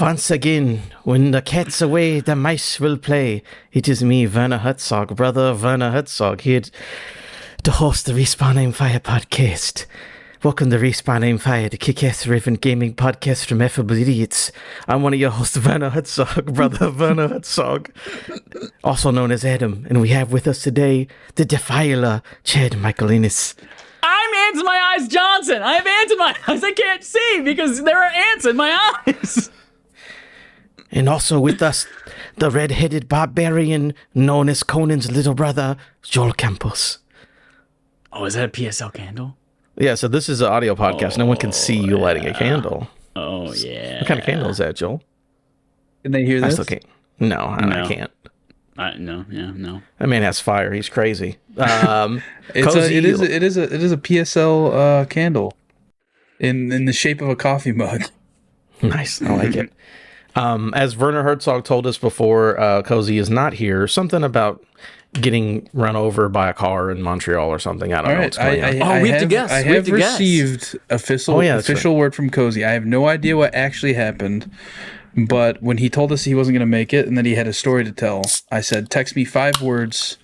Once again, when the cat's away, the mice will play. It is me, Werner Herzog, brother Werner Herzog, here to host the Respawn Aim Fire podcast. Welcome to Respawn Aim Fire, the kick-ass riven gaming podcast from Affable Idiots. I'm one of your hosts, Werner Herzog, brother Werner Herzog, also known as Adam, and we have with us today the Defiler, Chad Michaelinis. I'm Ants in My Eyes Johnson. I have ants in my eyes. I can't see because there are ants in my eyes. And also with us, the red-headed barbarian known as Conan's little brother, Joel Campos. Oh, is that a PSL candle? Yeah, so this is an audio podcast. No one can see you lighting a candle. Oh, yeah. What kind of candle is that, Joel? Can they hear this? I still can't. No, I can't. No. That man has fire. He's crazy. It is a PSL candle in the shape of a coffee mug. Nice. I like it. As Werner Herzog told us before, Cozy is not here. Something about getting run over by a car in Montreal or something. I don't know what's going on. We have to guess. I have received official word from Cozy. I have no idea what actually happened, but when he told us he wasn't going to make it and that he had a story to tell, I said, text me 5 words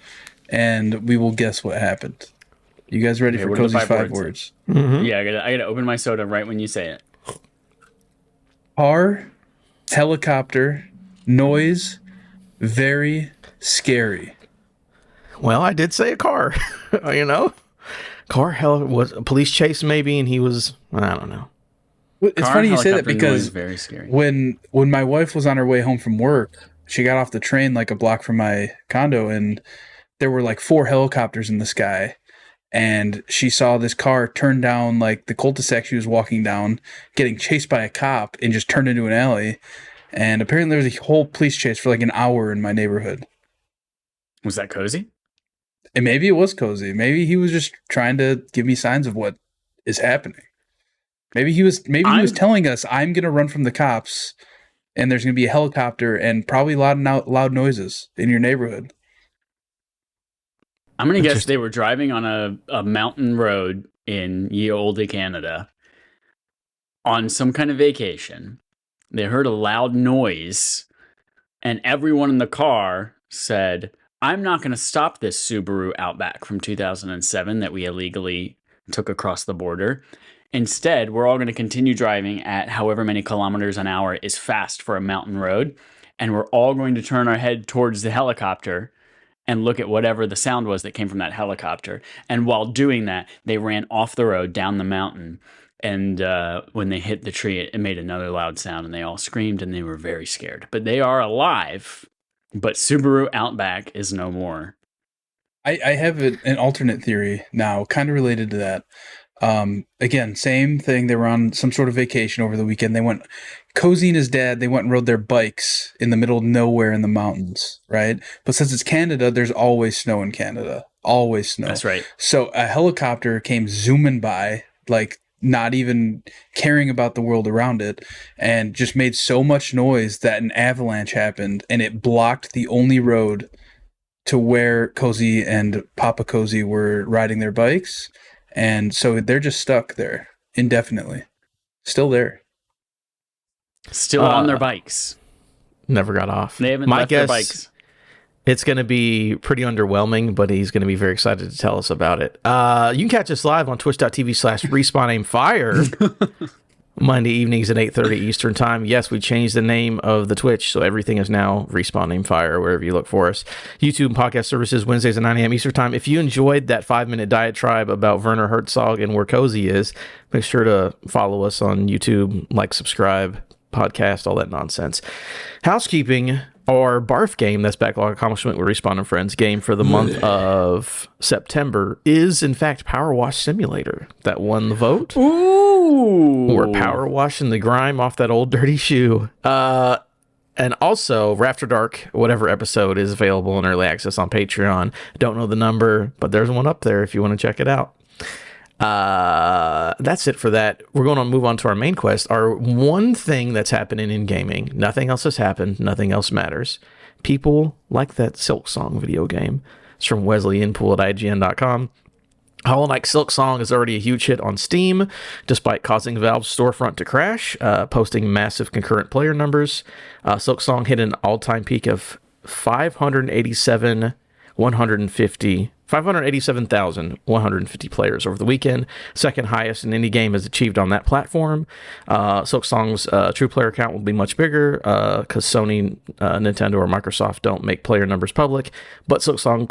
and we will guess what happened. You guys ready for Cozy's 5 words? Mm-hmm. Yeah, I gotta open my soda right when you say it. Car, helicopter, noise, very scary. Well, I did say a car. Car, was a police chase maybe, and he was, I don't know. It's funny you say that because very scary. When my wife was on her way home from work, she got off the train like a block from my condo, and there were like 4 helicopters in the sky. And she saw this car turn down like the cul-de-sac she was walking down, getting chased by a cop, and just turned into an alley. And apparently there was a whole police chase for like an hour in my neighborhood. Was that Cozy? And maybe it was Cozy. Maybe he was just trying to give me signs of what is happening. Maybe he was telling us, I'm going to run from the cops, and there's going to be a helicopter and probably loud noises in your neighborhood. I'm going to guess they were driving on a mountain road in ye olde Canada on some kind of vacation. They heard a loud noise, and everyone in the car said, I'm not going to stop this Subaru Outback from 2007 that we illegally took across the border. Instead, we're all going to continue driving at however many kilometers an hour is fast for a mountain road, and we're all going to turn our head towards the helicopter and look at whatever the sound was that came from that helicopter. And while doing that, they ran off the road down the mountain. And when they hit the tree, it made another loud sound, and they all screamed, and they were very scared. But they are alive, but Subaru Outback is no more. I have an alternate theory now, kind of related to that. Again, same thing. They were on some sort of vacation over the weekend. They went, Cozy and his dad, they went and rode their bikes in the middle of nowhere in the mountains, right? But since it's Canada, there's always snow in Canada. Always snow. That's right. So a helicopter came zooming by, like not even caring about the world around it, and just made so much noise that an avalanche happened, and it blocked the only road to where Cozy and Papa Cozy were riding their bikes. And so they're just stuck there indefinitely. Still there. Still on their bikes. Never got off. They haven't left their bikes. It's going to be pretty underwhelming, but he's going to be very excited to tell us about it. You can catch us live on twitch.tv/RespawnAimFire Monday evenings at 8:30 Eastern Time. Yes, we changed the name of the Twitch, so everything is now Respawn Aim Fire, wherever you look for us. YouTube and podcast services, Wednesdays at 9 a.m. Eastern Time. If you enjoyed that 5-minute diatribe about Werner Herzog and where Cozy is, make sure to follow us on YouTube, like, subscribe, podcast, all that nonsense. Housekeeping, our barf game, that's Backlog Accomplishment with Respawn and Friends game for the month of September, is in fact Power Wash Simulator. That won the vote. Ooh! We're power washing the grime off that old dirty shoe. And also, After Dark, whatever episode, is available in early access on Patreon. Don't know the number, but there's one up there if you want to check it out. That's it for that. We're going to move on to our main quest. Our one thing that's happening in gaming, nothing else has happened, nothing else matters, People like that Silksong video game. It's from Wesley Inpool at IGN.com. Hollow Knight Silksong is already a huge hit on Steam, despite causing Valve's storefront to crash, posting massive concurrent player numbers. Silksong hit an all-time peak of 587,150 players over the weekend, second highest in any game is achieved on that platform. Silksong's true player count will be much bigger because Sony, Nintendo, or Microsoft don't make player numbers public, but Silksong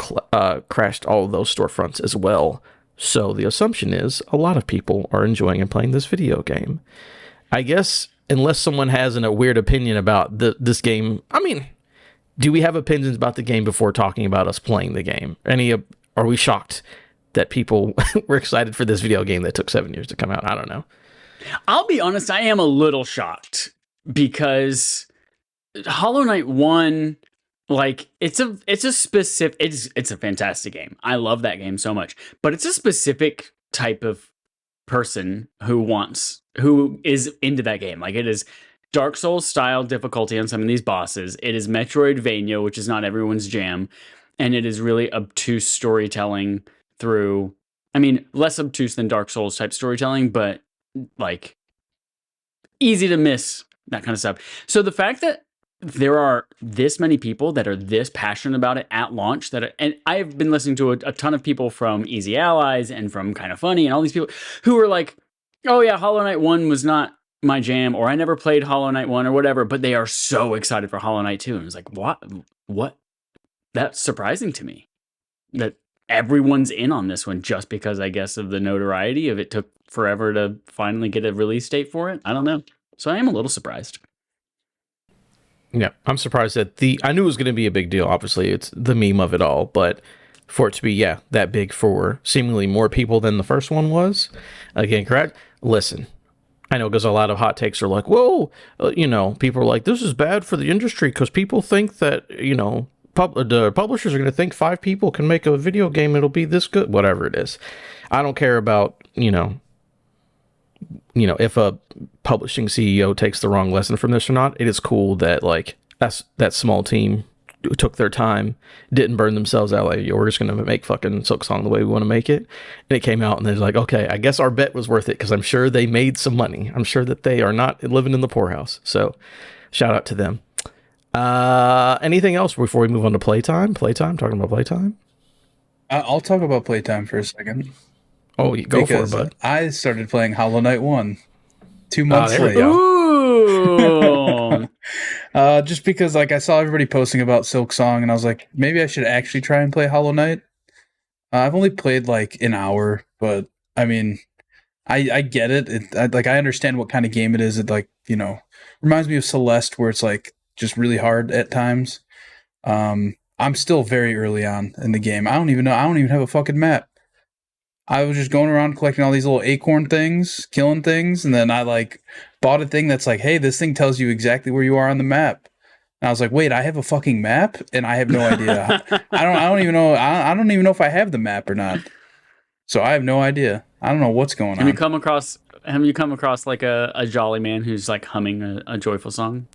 crashed all of those storefronts as well. So the assumption is a lot of people are enjoying and playing this video game. I guess unless someone has a weird opinion about this game, I mean, do we have opinions about the game before talking about us playing the game? Are we shocked that people were excited for this video game that took 7 years to come out? I don't know. I'll be honest, I am a little shocked because Hollow Knight 1, like it's a fantastic game. I love that game so much, but it's a specific type of person who is into that game. Like, it is Dark Souls style difficulty on some of these bosses. It is Metroidvania, which is not everyone's jam. And it is really obtuse storytelling through, I mean, less obtuse than Dark Souls type storytelling, but like easy to miss, that kind of stuff. So the fact that there are this many people that are this passionate about it at launch, and I've been listening to a ton of people from Easy Allies and from Kind of Funny and all these people who were like, oh yeah, Hollow Knight 1 was not my jam, or I never played Hollow Knight 1 or whatever, but they are so excited for Hollow Knight 2. And it's like, what? That's surprising to me that everyone's in on this one just because, I guess, of the notoriety of it took forever to finally get a release date for it. I don't know. So I am a little surprised. Yeah, I'm surprised that I knew it was going to be a big deal. Obviously, it's the meme of it all, but for it to be, that big for seemingly more people than the first one was, again, correct? Listen, I know because a lot of hot takes are like, whoa, people are like, this is bad for the industry because people think that, the publishers are going to think 5 people can make a video game, it'll be this good, whatever it is. I don't care about, if a publishing CEO takes the wrong lesson from this or not. It is cool that that small team took their time, didn't burn themselves out. Like, we're just going to make fucking Silksong the way we want to make it. And it came out and they're like, okay, I guess our bet was worth it because I'm sure they made some money. I'm sure that they are not living in the poorhouse. So shout out to them. Anything else before we move on to playtime? Talking about playtime? I'll talk about playtime for a second. Oh, go for it, bud. I started playing Hollow Knight 1 2 months late. Ooh. Just because I saw everybody posting about Silksong, and I was like, maybe I should actually try and play Hollow Knight. I've only played an hour, but I mean, I get it. I understand what kind of game it is. It reminds me of Celeste, where it's just really hard at times. I'm still very early on in the game. I don't even have a fucking map. I was just going around collecting all these little acorn things, killing things, and then I bought a thing that's hey, this thing tells you exactly where you are on the map. And I was like, wait, I have a fucking map, and I have no idea. I don't even know. I don't even know if I have the map or not. So I have no idea. I don't know what's going on. Have you come across a jolly man who's humming a joyful song?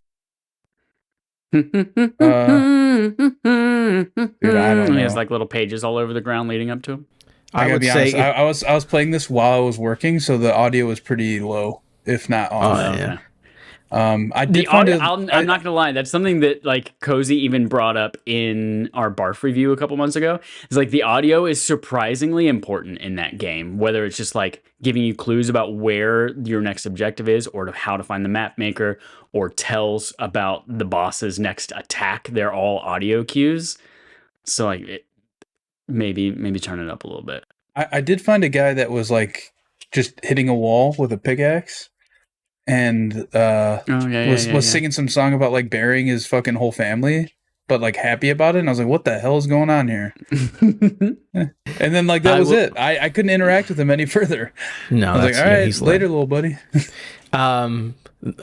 Dude, I don't know. He has little pages all over the ground leading up to him. I gotta be honest. I was playing this while I was working, so the audio was pretty low, if not on. Oh yeah. I did find it. I'm not gonna lie. That's something that Cozy even brought up in our Barf review a couple months ago. It's the audio is surprisingly important in that game. Whether it's just giving you clues about where your next objective is, or how to find the map maker, or tells about the boss's next attack. They're all audio cues. So maybe turn it up a little bit. I did find a guy that was just hitting a wall with a pickaxe. And was singing some song about burying his fucking whole family, but happy about it. And I was like, what the hell is going on here? And then that was it. I couldn't interact with him any further. No, I was all right, later, little buddy.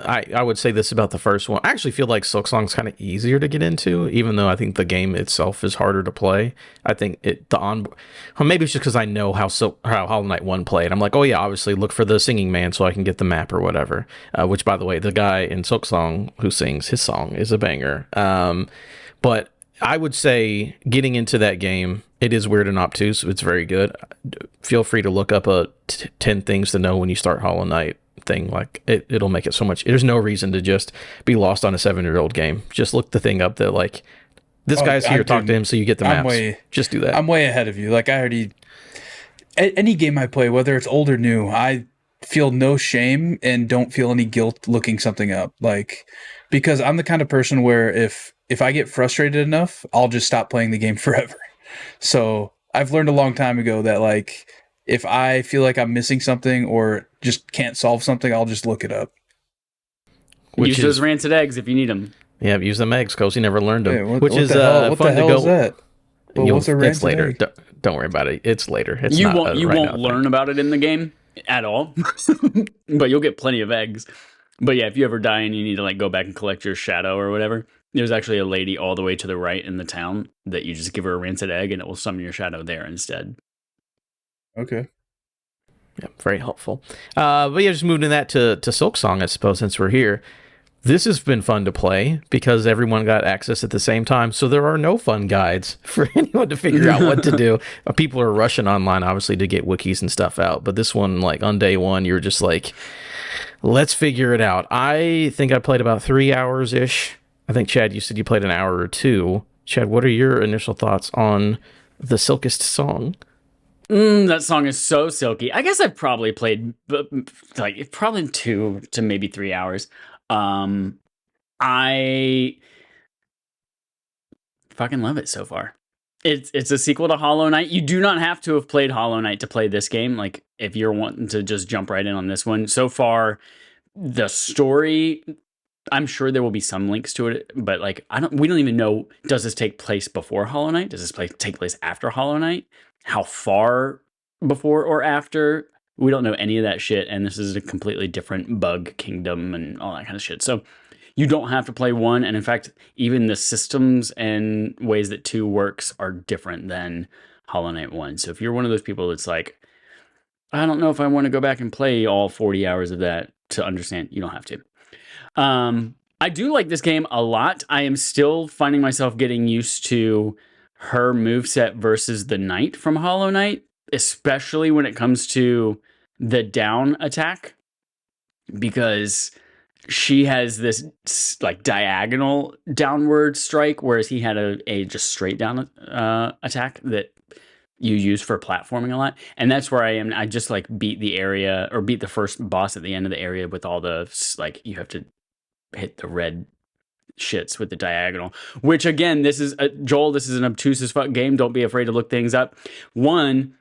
I would say this about the first one. I actually feel like Silksong's kind of easier to get into, even though I think the game itself is harder to play. I think maybe it's just because I know how Hollow Knight 1 played. I'm like, oh yeah, obviously look for the singing man so I can get the map or whatever. Which, by the way, the guy in Silksong who sings his song is a banger. But I would say getting into that game, it is weird and obtuse. It's very good. Feel free to look up 10 things to know when you start Hollow Knight thing. Like it'll make it so much. There's no reason to just be lost on a 7-year-old game. Just look the thing up that like this guy's here. Talk to him so you get the maps. Just do that. I'm way ahead of you. Like I already, any game I play, whether it's old or new, I feel no shame and don't feel any guilt looking something up. Like, because I'm the kind of person where if I get frustrated enough, I'll just stop playing the game forever. So I've learned a long time ago that like, if I feel like I'm missing something or just can't solve something, I'll just look it up. Use those rancid eggs if you need them. Yeah, use them eggs, because you never learned them. Hey, fun what the hell to go. Is that? Well, what's a rancid it's later. egg? Don't worry about it. It's later. It's you not won't. You right won't learn about it in the game at all, but you'll get plenty of eggs. But yeah, if you ever die and you need to like go back and collect your shadow or whatever, there's actually a lady all the way to the right in the town that you just give her a rancid egg and it will summon your shadow there instead. Okay. Yeah, very helpful. But yeah, just moving that to Silksong, I suppose, since we're here. This has been fun to play because everyone got access at the same time. So there are no fun guides for anyone to figure out what to do. People are rushing online, obviously, to get wikis and stuff out. But this one, like on day one, you're just like, let's figure it out. I think I played about 3 hours-ish. I think, Chad, you said you played an hour or two. Chad, what are your initial thoughts on the Silkest Song? That song is so silky. I guess I've probably played like probably 2 to maybe 3 hours. I fucking love it so far. It's a sequel to Hollow Knight. You do not have to have played Hollow Knight to play this game. Like if you're wanting to just jump right in on this one. So far, the story, I'm sure there will be some links to it, but like we don't even know, does this take place before Hollow Knight? Does this take place after Hollow Knight? How far before or after? We don't know any of that shit, and this is a completely different bug kingdom and all that kind of shit. So you don't have to play 1, and in fact, even the systems and ways that 2 works are different than Hollow Knight 1. So if you're one of those people that's like, I don't know if I want to go back and play all 40 hours of that to understand, you don't have to. I do like this game a lot. I am still finding myself getting used to her moveset versus the Knight from Hollow Knight, especially when it comes to the down attack, because she has this like diagonal downward strike, whereas he had a just straight down attack that you use for platforming a lot. And that's where I am. I just like beat the first boss at the end of the area with all the like, you have to hit the red shits with the diagonal, which again, this is Joel, this is an obtuse as fuck game. Don't be afraid to look things up. One,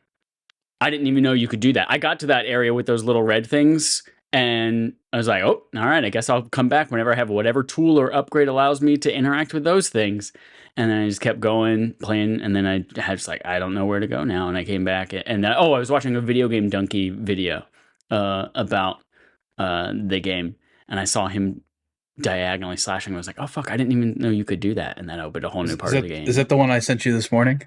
I didn't even know you could do that. I got to that area with those little red things and I was like, oh, all right, I guess I'll come back whenever I have whatever tool or upgrade allows me to interact with those things. And then I just kept going, playing, and then I had just like, I don't know where to go now. And I came back and I was watching a Video Game Donkey video about the game, and I saw him diagonally slashing. I was like, oh fuck, I didn't even know you could do that. And that opened a whole new part of the game. Is that the one I sent you this morning?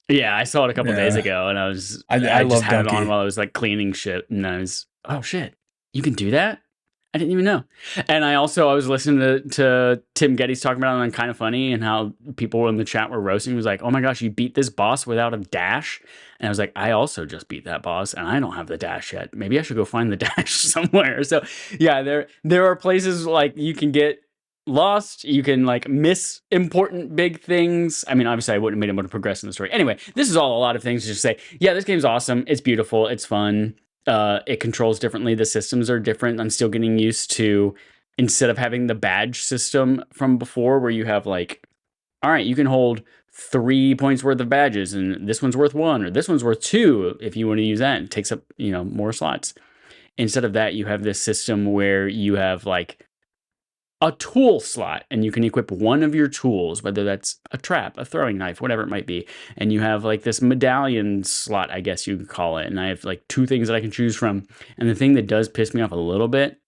Yeah, I saw it a couple days ago, and I just had it on while I was like cleaning shit, and I was, oh shit, you can do that? I didn't even know. And I was listening to Tim Geddes talking about it on Kind of Funny, and how people in the chat were roasting. He was like, oh my gosh, you beat this boss without a dash? And I was like, I also just beat that boss, and I don't have the dash yet. Maybe I should go find the dash somewhere. So yeah, there are places like you can get lost, you can like miss important big things. I mean, obviously I wouldn't have been able to progress in the story. Anyway, this is all a lot of things to just say, yeah, this game's awesome, it's beautiful, it's fun, it controls differently, the systems are different. I'm still getting used to, instead of having the badge system from before where you have like, all right, you can hold 3 points worth of badges and this one's worth 1 or this one's worth 2 if you want to use that. It takes up, more slots. Instead of that, you have this system where you have like a tool slot, and you can equip one of your tools, whether that's a trap, a throwing knife, whatever it might be. And you have like this medallion slot, I guess you could call it. And I have like 2 things that I can choose from. And the thing that does piss me off a little bit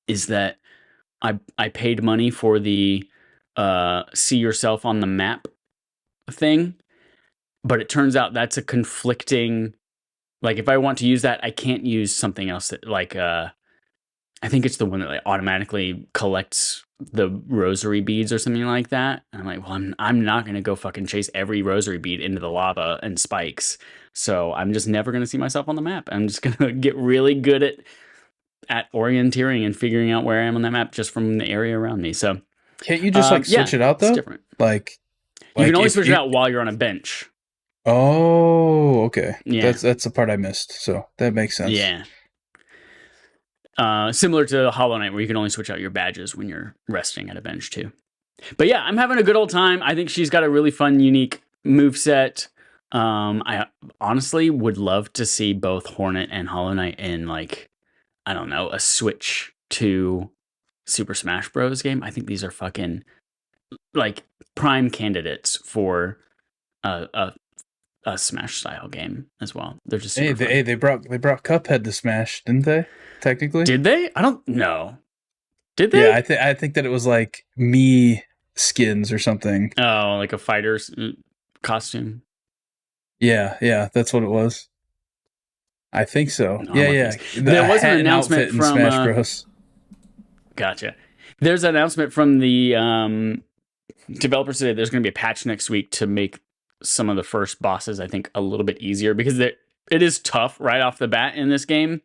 is that I paid money for the see yourself on the map thing, but it turns out that's a conflicting, like if I want to use that, I can't use something else that like I think it's the one that like automatically collects the rosary beads or something like that. And I'm like, well, I'm not gonna go fucking chase every rosary bead into the lava and spikes. So I'm just never gonna see myself on the map. I'm just gonna get really good at orienteering and figuring out where I am on that map just from the area around me. So Can't you just switch it out though? It's different. Like You can only switch it out while you're on a bench. Oh, okay. Yeah. That's the part I missed. So that makes sense. Yeah. Similar to Hollow Knight, where you can only switch out your badges when you're resting at a bench too. But yeah, I'm having a good old time. I think she's got a really fun, unique moveset. I honestly would love to see both Hornet and Hollow Knight in like, I don't know, a Switch to Super Smash Bros. Game. I think these are fucking like prime candidates for a Smash style game as well. They're just super fun. They brought Cuphead to Smash, didn't they? Technically, Did they? I don't know. Did they? Yeah, I think that it was like me skins or something. Oh, like a fighter's costume. Yeah, that's what it was. I think so. No, yeah. There was an announcement from Smash Bros. Gotcha. There's an announcement from the developers today. There's going to be a patch next week to make some of the first bosses, I think, a little bit easier because it is tough right off the bat in this game,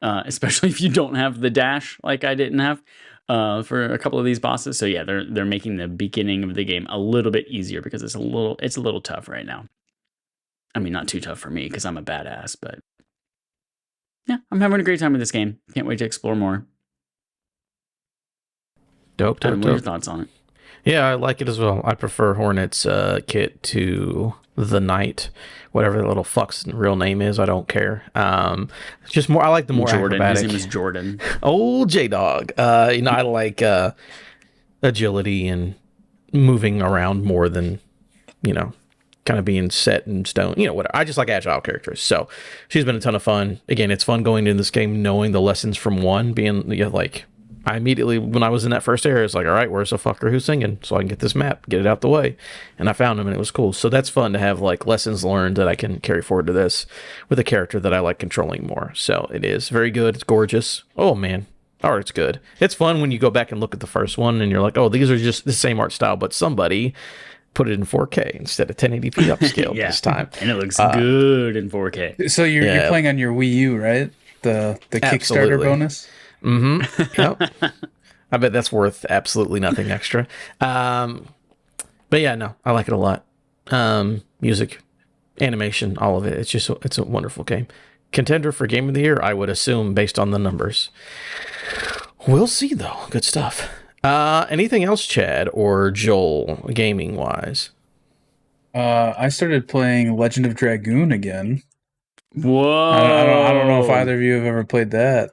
especially if you don't have the dash like I didn't have for a couple of these bosses. So yeah, they're making the beginning of the game a little bit easier because it's a little tough right now. I mean, not too tough for me because I'm a badass, but yeah, I'm having a great time with this game. Can't wait to explore more. Dope. What are your thoughts on it? Yeah, I like it as well. I prefer Hornet's kit to the Knight, whatever the little fuck's real name is. I don't care. Just more. I like the more Jordan. acrobatic. His name is Jordan. Old J-Dog. I like agility and moving around more than, kind of being set in stone. Whatever. I just like agile characters. So she's been a ton of fun. Again, it's fun going into this game knowing the lessons from one, being like. I immediately, when I was in that first area, it's like, all right, where's the fucker who's singing? So I can get this map, get it out the way. And I found him, and it was cool. So that's fun to have, like, lessons learned that I can carry forward to this with a character that I like controlling more. So it is very good. It's gorgeous. Oh, man. Art's good. It's fun when you go back and look at the first one, and you're like, oh, these are just the same art style, but somebody put it in 4K instead of 1080p upscale this time. And it looks good in 4K. So you're playing on your Wii U, right? The Kickstarter bonus? Mm-hmm. Yep. I bet that's worth absolutely nothing extra. But yeah, no, I like it a lot. Music, animation, all of it. It's a wonderful game. Contender for Game of the Year, I would assume, based on the numbers. We'll see, though. Good stuff. Anything else, Chad or Joel, gaming wise? I started playing Legend of Dragoon again. Whoa! I don't know if either of you have ever played that.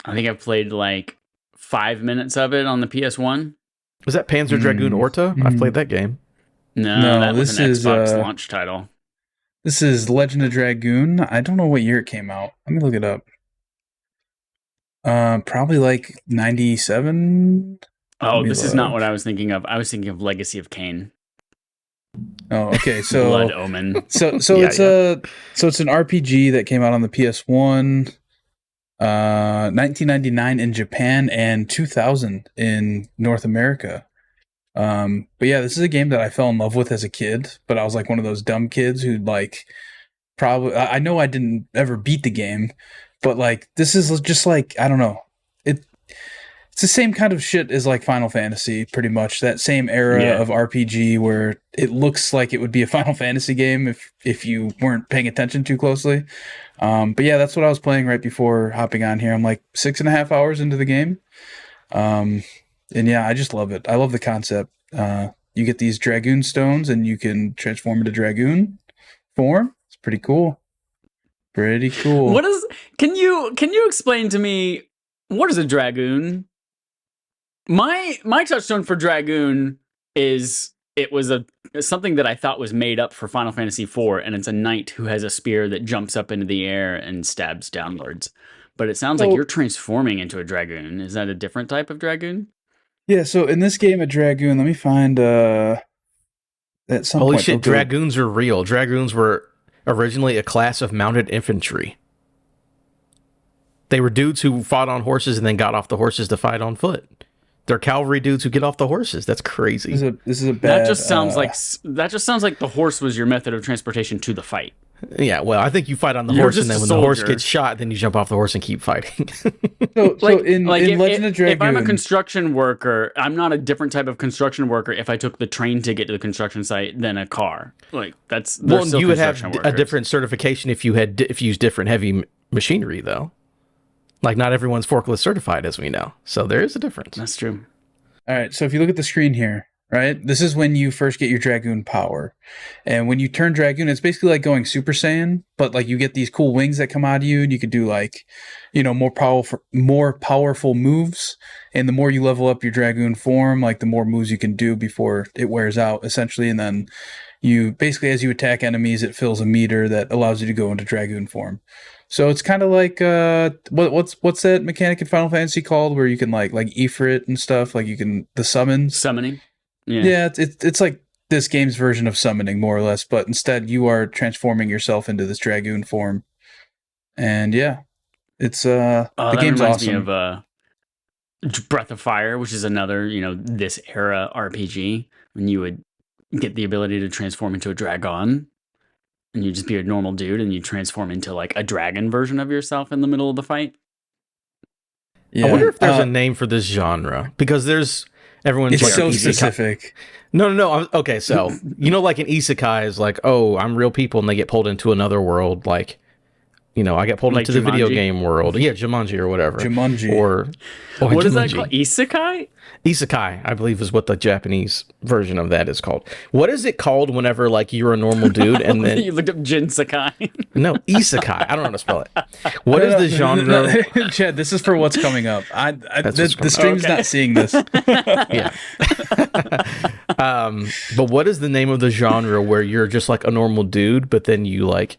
I think I've played like 5 minutes of it on the PS1. Was that Panzer Dragoon Orta? I've played that game. No, that was an Xbox launch title. This is Legend of Dragoon. I don't know what year it came out. Let me look it up. Probably like 97. Oh, this is not what I was thinking of. I was thinking of Legacy of Kain. Oh, okay. So Blood Omen. So it's an RPG that came out on the PS1. 1999 in Japan and 2000 in North America. But yeah, this is a game that I fell in love with as a kid, but I was like one of those dumb kids who I know I didn't ever beat the game, but like this is just like, I don't know. It's the same kind of shit as like Final Fantasy, pretty much. That same era of RPG where it looks like it would be a Final Fantasy game if you weren't paying attention too closely. But yeah, that's what I was playing right before hopping on here. I'm like 6.5 hours into the game. And yeah, I just love it. I love the concept. You get these Dragoon stones and you can transform into Dragoon form. It's pretty cool. Pretty cool. Can you explain to me, what is a Dragoon? My touchstone for Dragoon is it was something that I thought was made up for Final Fantasy IV, and it's a knight who has a spear that jumps up into the air and stabs downwards. But it sounds like you're transforming into a Dragoon. Is that a different type of Dragoon? Yeah, so in this game, a Dragoon, let me find at some Holy point, shit, Dragoons are real. Dragoons were originally a class of mounted infantry. They were dudes who fought on horses and then got off the horses to fight on foot. They're cavalry dudes who get off the horses. That's crazy. This is a bad. That just sounds like the horse was your method of transportation to the fight. Yeah, well, I think you fight on the You're horse, and just then a when the horse soldier. gets shot, then you jump off the horse and keep fighting. So in Legend of Dragoon, if I'm a construction worker, I'm not a different type of construction worker if I took the train to get to the construction site than a car. Like they're still you would have construction a workers. different certification if you used different heavy machinery, though. Like not everyone's forklift certified, as we know. So there is a difference. That's true. all right. So if you look at the screen here, right, this is when you first get your Dragoon power, and when you turn Dragoon, it's basically like going Super Saiyan, but like you get these cool wings that come out of you, and you can do like, more powerful moves. And the more you level up your Dragoon form, like the more moves you can do before it wears out, essentially. And then you basically, as you attack enemies, it fills a meter that allows you to go into Dragoon form. So it's kind of like what's that mechanic in Final Fantasy called, where you can like Ifrit and stuff, like you can the summons. Summoning. Yeah, it's like this game's version of summoning, more or less, but instead you are transforming yourself into this Dragoon form. And yeah, it's the that game's reminds awesome. me of Breath of Fire, which is another this era RPG when you would get the ability to transform into a dragon, and you just be a normal dude, and you transform into like a dragon version of yourself in the middle of the fight. Yeah. I wonder if there's a name for this genre, because everyone's It's like so isekai. specific. No. Okay, so like an isekai is like, oh, I'm real people, and they get pulled into another world. Like, I get pulled Like into the video Jumanji? game world. Yeah, Jumanji or whatever. Jumanji. Or What is that Jumanji. called? Isekai? Isekai, I believe, is what the Japanese version of that is called. What is it called whenever like you're a normal dude and then You looked up Jinsekai. no isekai? I don't know how to spell it. What is the genre? Chad, this is for what's coming up. The stream's Okay. not seeing this. Yeah. But what is the name of the genre where you're just like a normal dude, but then you like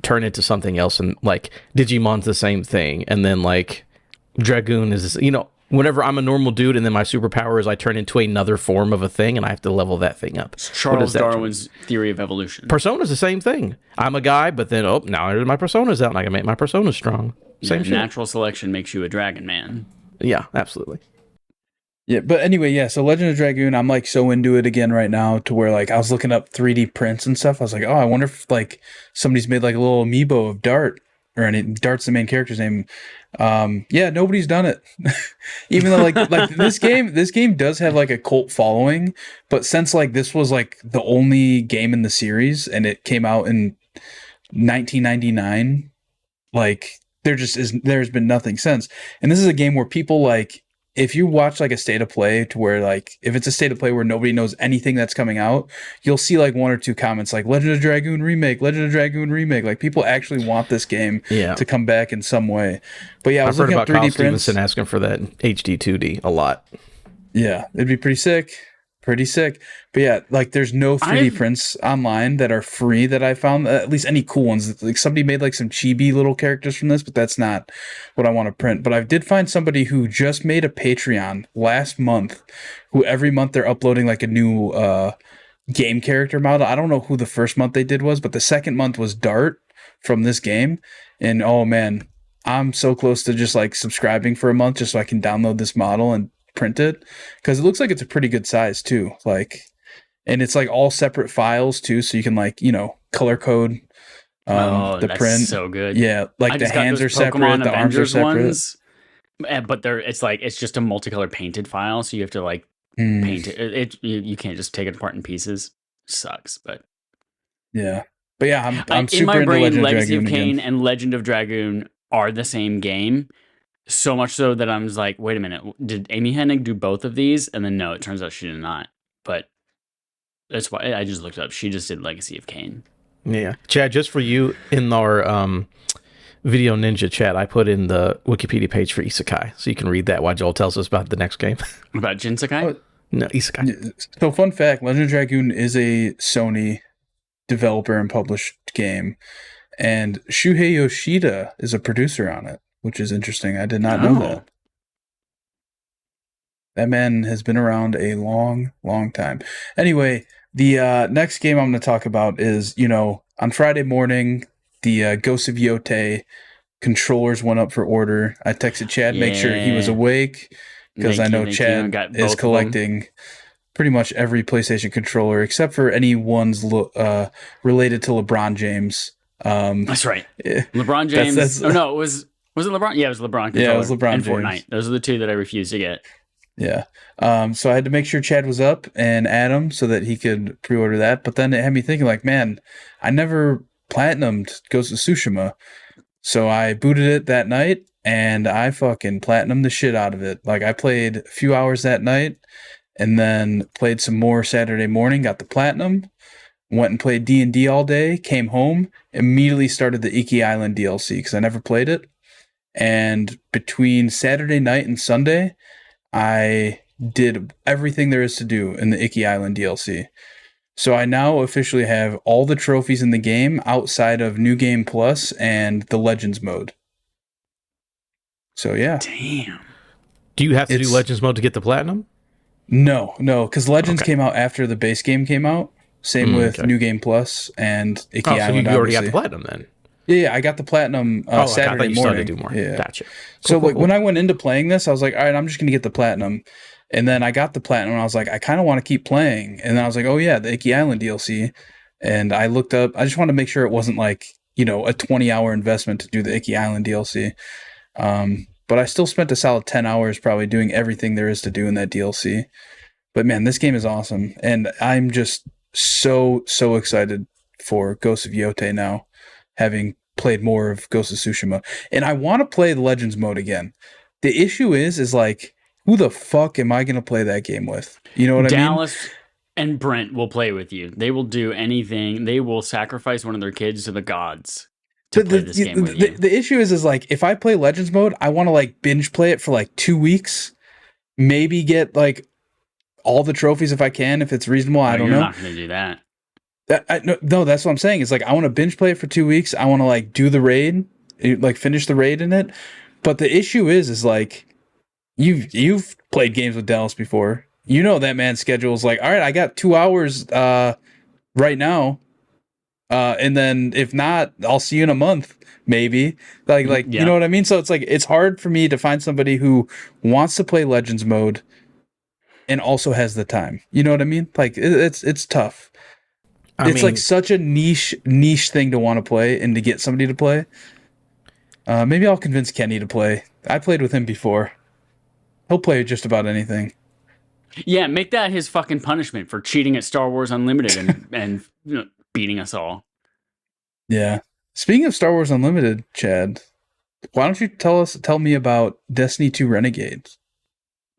turn into something else, and like Digimon's the same thing, and then like Dragoon is whenever I'm a normal dude and then my superpower is I turn into another form of a thing and I have to level that thing up. What Charles is that? Darwin's theory of evolution. Persona's the same thing. I'm a guy, but then now my persona's out and I can make my persona strong. Same shit. Natural selection makes you a dragon man. Yeah, absolutely. Yeah, but anyway, yeah, so Legend of Dragoon, I'm like so into it again right now, to where like I was looking up 3D prints and stuff. I was like, oh, I wonder if like somebody's made like a little amiibo of Dart, or Dart's the main character's name. Yeah, nobody's done it. Even though like this game does have like a cult following, but since like this was like the only game in the series and it came out in 1999, like there's been nothing since. And this is a game where people like, if you watch like a state of play, to where like if it's a state of play where nobody knows anything that's coming out, you'll see like one or two comments like Legend of Dragoon remake, like people actually want this game to come back in some way. But yeah, I was I've heard looking about up 3D Kyle prints. Stevenson asking for that HD 2D a lot. Yeah, it'd be pretty sick. But yeah, like there's no 3D prints online that are free that I found, at least any cool ones. Like somebody made like some chibi little characters from this, but that's not what I want to print. But I did find somebody who just made a Patreon last month, who every month they're uploading like a new game character model. I don't know who the first month they did was, but the second month was Dart from this game. And oh man, I'm so close to just like subscribing for a month just so I can download this model and print it, because it looks like it's a pretty good size too, like, and it's like all separate files too, so you can like color code the that's print. So good. Yeah, like I the just got hands those are separate, Pokemon the arms are Avengers separate. ones, but it's just a multicolored painted file, so you have to like paint it. You can't just take it apart in pieces. Sucks, but yeah, but yeah, I'm in super my into brain, Legend of Legacy of Dragoon Kain again. and Legend of Dragoon are the same game. So much so that I was like, wait a minute, did Amy Hennig do both of these? And then no, it turns out she did not. But that's why I just looked up. She just did Legacy of Kain. Yeah. Chad, just for you, in our Video Ninja chat, I put in the Wikipedia page for Isekai, so you can read that while Joel tells us about the next game. About Jinsekai? Oh. No, Isekai. So fun fact, Legend of Dragoon is a Sony developer and published game, and Shuhei Yoshida is a producer on it, which is interesting. I did not know that. That man has been around a long, long time. Anyway, the next game I'm going to talk about is, on Friday morning, the Ghost of Yotei controllers went up for order. I texted Chad, make sure he was Yeah. awake, because I know Thank you. Chad Got is both of them. collecting pretty much every PlayStation controller except for any ones related to LeBron James. That's right. LeBron That's- James. Oh no, was it LeBron? Yeah, it was LeBron controller. Yeah, it was LeBron and James. Fortnite. Those are the two that I refused to get. Yeah. So I had to make sure Chad was up and Adam so that he could pre-order that. But then it had me thinking, like, man, I never platinumed Ghost of Tsushima. So I booted it that night and I fucking platinumed the shit out of it. Like, I played a few hours that night and then played some more Saturday morning, got the platinum, went and played D&D all day, came home, immediately started the Iki Island DLC because I never played it. And between Saturday night and Sunday, I did everything there is to do in the Iki Island DLC. So I now officially have all the trophies in the game outside of New Game Plus and the Legends mode. So yeah. Damn. Do you have to do Legends mode to get the platinum? No, because Legends came out after the base game came out. Same with New Game Plus and Iki Island. So you already got the platinum then? Yeah, I got the platinum Saturday morning. Do more. Yeah. Gotcha. So when I went into playing this, I was like, all right, I'm just going to get the platinum. And then I got the platinum and I was like, I kind of want to keep playing. And then I was like, oh yeah, the Iki Island DLC. And I looked up, I just wanted to make sure it wasn't like, a 20-hour investment to do the Iki Island DLC. But I still spent a solid 10 hours probably doing everything there is to do in that DLC. But man, this game is awesome. And I'm just so excited for Ghost of Yotei now, having played more of Ghost of Tsushima. And I want to play the Legends mode again. The issue is like, who the fuck am I going to play that game with? You know what I mean? Dallas and Brent will play with you. They will do anything. They will sacrifice one of their kids to the gods to play this game with you. The issue is like, if I play Legends mode, I want to like binge play it for like 2 weeks, maybe get like all the trophies if I can, if it's reasonable. I don't know. You're not going to do that. No, that's what I'm saying. It's like, I want to binge play it for 2 weeks. I want to like do the raid, like finish the raid in it. But the issue is like, you've played games with Dallas before. You know that man's schedule is like, all right, I got 2 hours right now. And then if not, I'll see you in a month, maybe. Like You know what I mean? So it's like, it's hard for me to find somebody who wants to play Legends mode and also has the time. You know what I mean? Like, it's tough. It's like such a niche thing to want to play and to get somebody to play. Maybe I'll convince Kenny to play. I played with him before. He'll play just about anything. Yeah, make that his fucking punishment for cheating at Star Wars Unlimited and beating us all. Yeah. Speaking of Star Wars Unlimited, Chad, why don't you tell me about Destiny 2 Renegades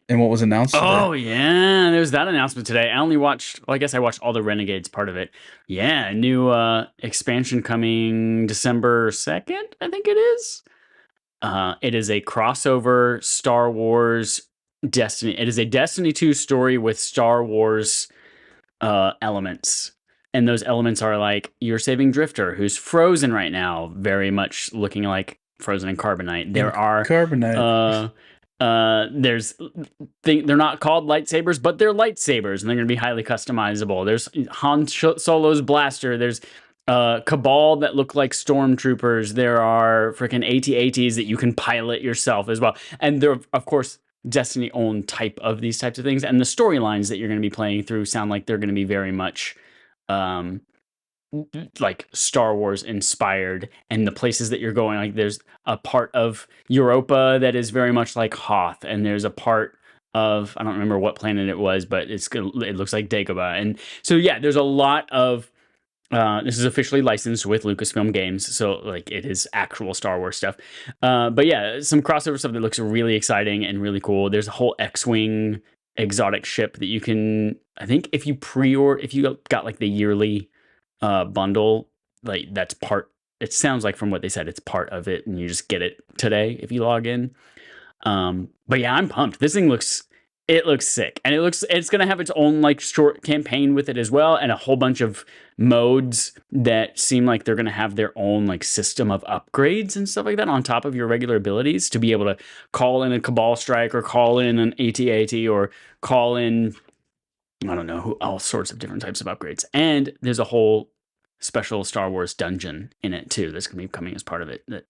and what was announced today? Oh, yeah. There was that announcement today. I guess I watched all the Renegades part of it. Yeah, a new expansion coming December 2nd, I think it is. It is a crossover Star Wars Destiny. It is a Destiny 2 story with Star Wars elements. And those elements are like, you're saving Drifter, who's frozen right now, very much looking like Frozen in Carbonite. There are Carbonite. They're not called lightsabers, but they're lightsabers, and they're going to be highly customizable. There's Han Solo's blaster. There's Cabal that look like stormtroopers. There are freaking AT-ATs that you can pilot yourself as well. And they're, of course, Destiny own type of these types of things. And the storylines that you're going to be playing through sound like they're going to be very much like Star Wars inspired. And the places that you're going, like there's a part of Europa that is very much like Hoth, and there's a part of, I don't remember what planet it was, but it looks like Dagobah. And so yeah, there's a lot of this is officially licensed with Lucasfilm Games, so like it is actual Star Wars stuff. But yeah, some crossover stuff that looks really exciting and really cool. There's a whole X-Wing exotic ship that you can, I think if you got like the yearly bundle, like that's part, it sounds like from what they said, it's part of it, and you just get it today if you log in. But yeah, I'm pumped. This thing looks sick, and it's gonna have its own like short campaign with it as well, and a whole bunch of modes that seem like they're gonna have their own like system of upgrades and stuff like that on top of your regular abilities to be able to call in a Cabal strike or call in an AT-AT or call in, I don't know, all sorts of different types of upgrades. And there's a whole special Star Wars dungeon in it too that's gonna be coming as part of it that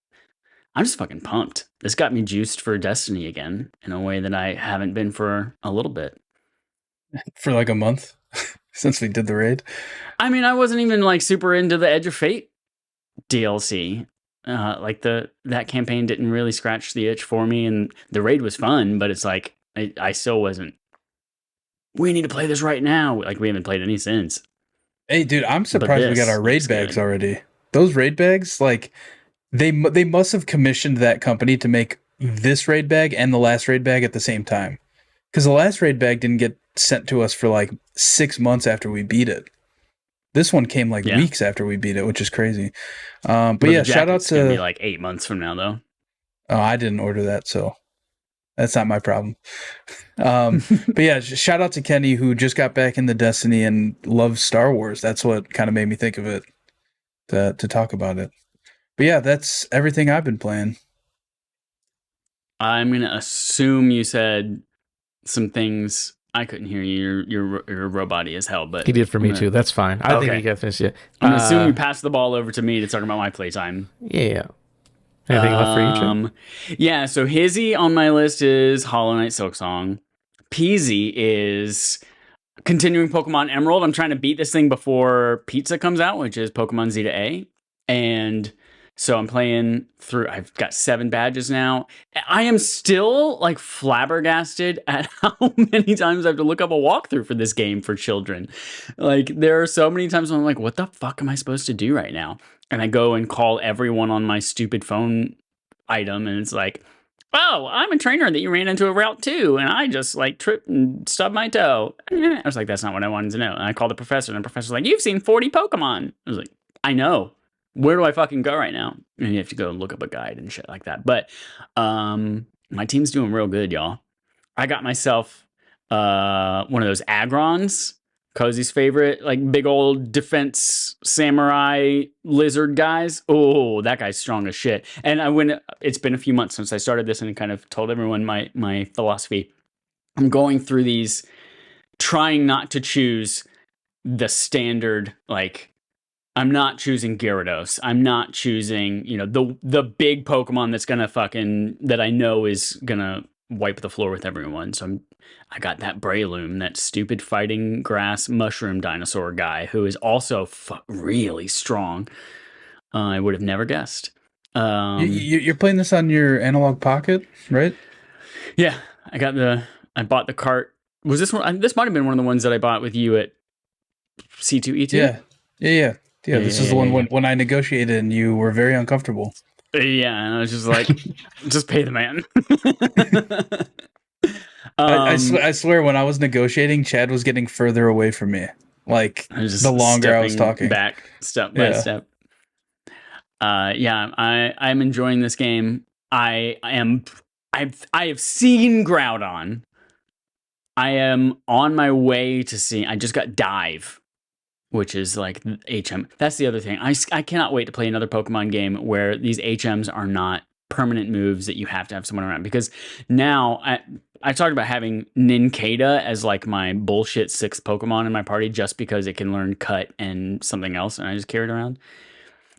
I'm just fucking pumped. This got me juiced for Destiny again in a way that I haven't been for a little bit. For like a month since we did the raid. I mean, I wasn't even like super into the Edge of Fate DLC. Like that campaign didn't really scratch the itch for me, and the raid was fun, but it's like I still wasn't. We need to play this right now. Like we haven't played any since. Hey, dude, I'm surprised we got our raid bags already. Those raid bags, like they must have commissioned that company to make this raid bag and the last raid bag at the same time, because the last raid bag didn't get sent to us for like 6 months after we beat it. This one came like weeks after we beat it, which is crazy. But yeah, shout out to. It's gonna be like 8 months from now, though. Oh, I didn't order that, so that's not my problem. But yeah, shout out to Kenny, who just got back into Destiny and loves Star Wars. That's what kind of made me think of it to talk about it. But yeah, that's everything I've been playing. I'm gonna assume you said some things. I couldn't hear you. Your robot-y as hell, but he did for me too. That's fine. I think you got this. Yeah. I'm gonna assume you passed the ball over to me to talk about my playtime. Yeah. Anything left for you, Chip? Yeah. So Hizzy on my list is Hollow Knight Silksong. Peasy is continuing Pokemon Emerald. I'm trying to beat this thing before Pizza comes out, which is Pokemon Zeta A, and so I'm playing through. I've got 7 badges now. I am still like flabbergasted at how many times I have to look up a walkthrough for this game for children. Like there are so many times when I'm like, what the fuck am I supposed to do right now? And I go and call everyone on my stupid phone item, and it's like, oh, I'm a trainer that you ran into a Route 2, and I just like tripped and stubbed my toe. I was like, that's not what I wanted to know. And I called the professor, and the professor's like, you've seen 40 Pokemon. I was like, I know. Where do I fucking go right now? And you have to go look up a guide and shit like that. But my team's doing real good, y'all. I got myself one of those Agrons, Cozy's favorite, like big old defense samurai lizard guys. Oh, that guy's strong as shit. And it's been a few months since I started this and kind of told everyone my philosophy. I'm going through these, trying not to choose the standard, like, I'm not choosing Gyarados. I'm not choosing, the big Pokemon that's gonna that I know is gonna wipe the floor with everyone. So I got that Breloom, that stupid fighting grass mushroom dinosaur guy who is also really strong. I would have never guessed. You're playing this on your Analog Pocket, right? Yeah, I bought the cart. Was this one? This might have been one of the ones that I bought with you at C2E2. Yeah. This is the one when I negotiated and you were very uncomfortable. Yeah, and I was just like, just pay the man. I swear, when I was negotiating, Chad was getting further away from me. Like the longer I was talking, back step by step. I'm enjoying this game. I have seen Groudon. I am on my way to see. I just got Dive, which is like HM. That's the other thing. I cannot wait to play another Pokemon game where these HMs are not permanent moves that you have to have someone around. Because now I talked about having Nincada as like my bullshit 6th Pokemon in my party just because it can learn Cut and something else, and I just carry it around.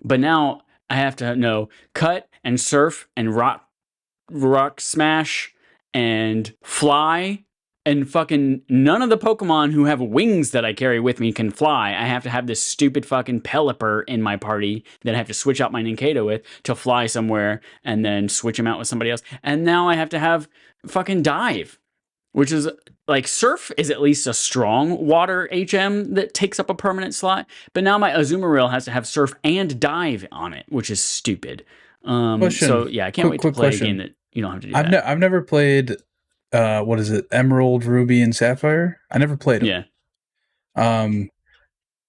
But now I have to know Cut and Surf and Rock Smash and Fly. And fucking none of the Pokemon who have wings that I carry with me can fly. I have to have this stupid fucking Pelipper in my party that I have to switch out my Nincada with to fly somewhere and then switch him out with somebody else. And now I have to have fucking Dive, which is like Surf is at least a strong water HM that takes up a permanent slot. But now my Azumarill has to have Surf and Dive on it, which is stupid. So yeah, I can't wait to play a game that you don't have to do that. I've never played... what is it? Emerald, Ruby, and Sapphire? I never played them. Yeah.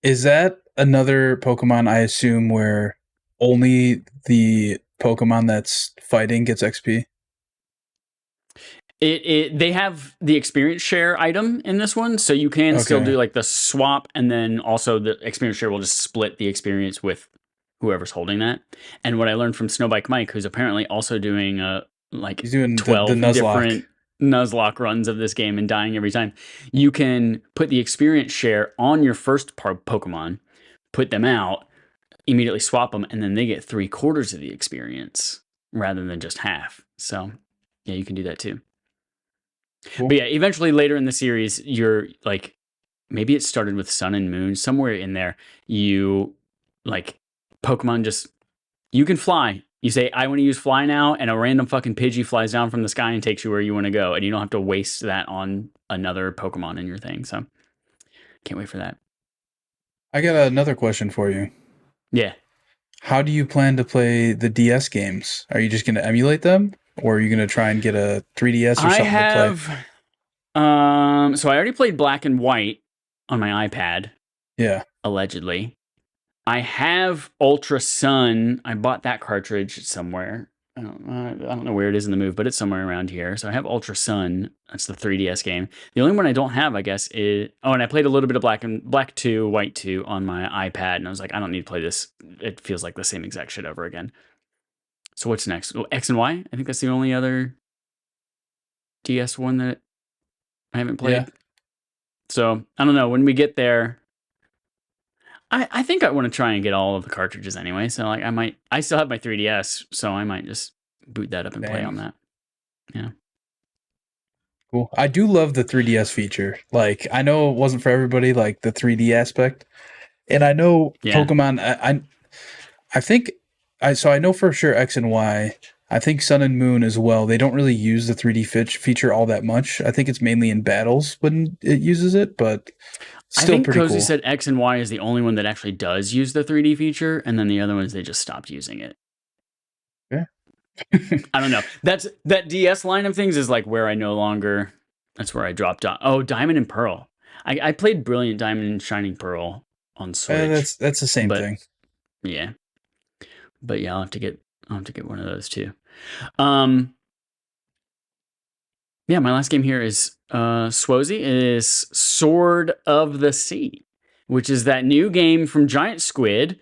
Is that another Pokemon, I assume, where only the Pokemon that's fighting gets XP? They have the experience share item in this one, so you can still do like the swap, and then also the experience share will just split the experience with whoever's holding that. And what I learned from Snowbike Mike, who's apparently also doing he's doing 12 the different Nuzlocke runs of this game and dying every time. You can put the experience share on your first Pokemon, put them out, immediately swap them, and then they get 3/4 of the experience. rather than just half. So yeah, you can do that too. Cool. But yeah, eventually later in the series, you're like, maybe it started with Sun and Moon, somewhere in there, you like Pokemon just, you can fly. You say, I want to use fly now, and a random fucking Pidgey flies down from the sky and takes you where you want to go. And you don't have to waste that on another Pokemon in your thing. So can't wait for that. I got another question for you. Yeah. How do you plan to play the DS games? Are you just going to emulate them, or are you going to try and get a 3DS or something to play? So I already played Black and White on my iPad, Yeah. allegedly. I have Ultra Sun. I bought that cartridge somewhere. I don't know where it is in the move, but it's somewhere around here. So I have Ultra Sun. That's the 3DS game. The only one I don't have, I guess, is and I played a little bit of Black 2, White 2 on my iPad, and I was like, I don't need to play this. It feels like the same exact shit over again. So what's next? Oh, X and Y. I think that's the only other DS one that I haven't played. Yeah. So I don't know. When we get there, I think I want to try and get all of the cartridges anyway. So like I still have my 3DS, so I might just boot that up and play on that. Yeah. Cool. I do love the 3DS feature. Like, I know it wasn't for everybody, like the 3D aspect. And I know Pokemon, I think, so I know for sure X and Y. I think Sun and Moon as well. They don't really use the 3D feature all that much. I think it's mainly in battles when it uses it, but still I think pretty Cozy cool. said X and Y is the only one that actually does use the 3D feature, and then the other ones they just stopped using it. Yeah. I don't know. That DS line of things is like where I no longer. That's where I dropped off. Oh, Diamond and Pearl. I played Brilliant Diamond and Shining Pearl on Switch. That's the same thing. Yeah. But yeah, I'll have to get one of those too. Yeah, my last game here is Swozy. It is Sword of the Sea, which is that new game from Giant Squid,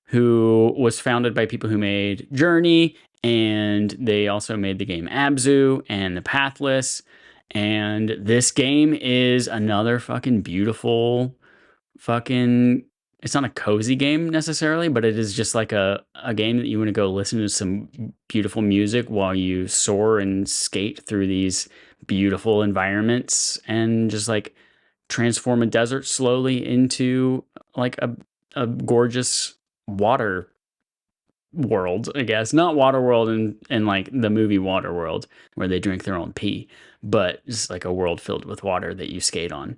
who was founded by people who made Journey, and they also made the game Abzu and The Pathless. And this game is another fucking beautiful fucking, it's not a cozy game necessarily, but it is just like a game that you want to go listen to some beautiful music while you soar and skate through these beautiful environments and just like transform a desert slowly into like a gorgeous water world, I guess. Not water world in like the movie Water World where they drink their own pee, but just like a world filled with water that you skate on.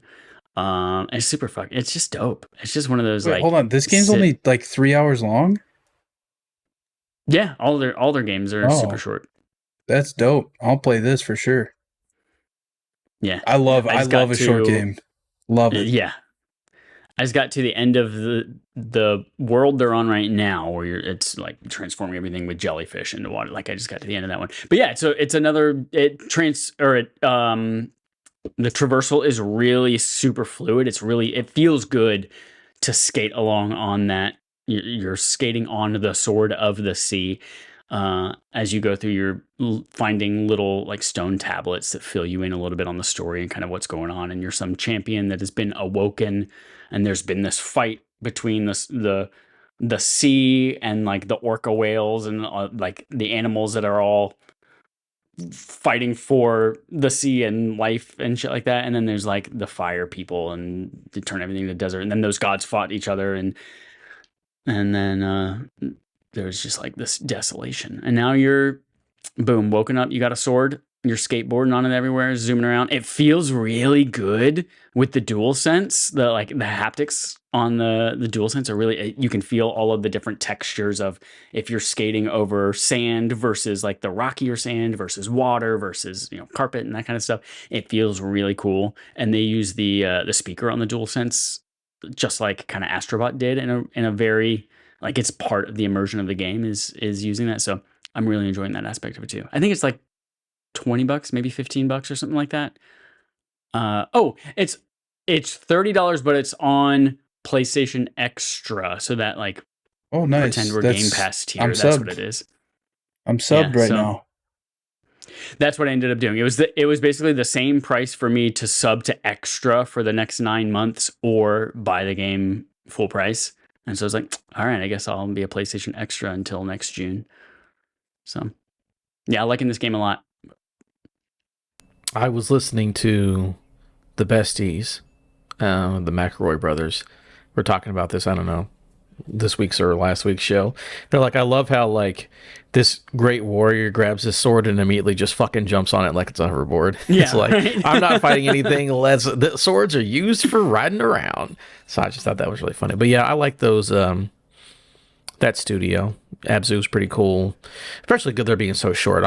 It's super fucking. It's just dope. It's just one of those. Wait, like, hold on. This game's only like 3 hours long. Yeah, all their games are super short. That's dope. I'll play this for sure. Yeah, I love a short game. Love it. Yeah, I just got to the end of the world they're on right now, where it's like transforming everything with jellyfish into water. Like I just got to the end of that one. But yeah, so it's another the traversal is really super fluid. It feels good to skate along on that. You're skating on the Sword of the Sea as you go through. You're finding little like stone tablets that fill you in a little bit on the story and kind of what's going on. And you're some champion that has been awoken, and there's been this fight between the sea and like the orca whales and like the animals that are all fighting for the sea and life and shit like that. And then there's like the fire people, and they turn everything to desert. And then those gods fought each other, and then there's just like this desolation. And now you're boom, woken up, you got a sword, you're skateboarding on it everywhere, zooming around. It feels really good with the DualSense. The haptics on the DualSense are really, you can feel all of the different textures of if you're skating over sand versus like the rockier sand versus water versus, carpet and that kind of stuff. It feels really cool. And they use the speaker on the DualSense just like kind of Astrobot did in a very, like, it's part of the immersion of the game is using that. So I'm really enjoying that aspect of it too. I think it's like $20, maybe $15 or something like that. It's $30, but it's on PlayStation Extra, so that like, oh nice, pretend we're Game Pass tier. That's what it is. I'm subbed right now. That's what I ended up doing. It was basically the same price for me to sub to Extra for the next 9 months or buy the game full price. And so I was like, all right, I guess I'll be a PlayStation Extra until next June. So Yeah, I'm liking this game a lot. I was listening to the besties, the McElroy brothers. We're talking about this, I don't know, this week's or last week's show. They're like, I love how like this great warrior grabs his sword and immediately just fucking jumps on it like it's a hoverboard. Yeah, It's like, right? I'm not fighting anything. The swords are used for riding around. So I just thought that was really funny. But yeah, I like those. That studio, Abzu's pretty cool, especially good they're being so short.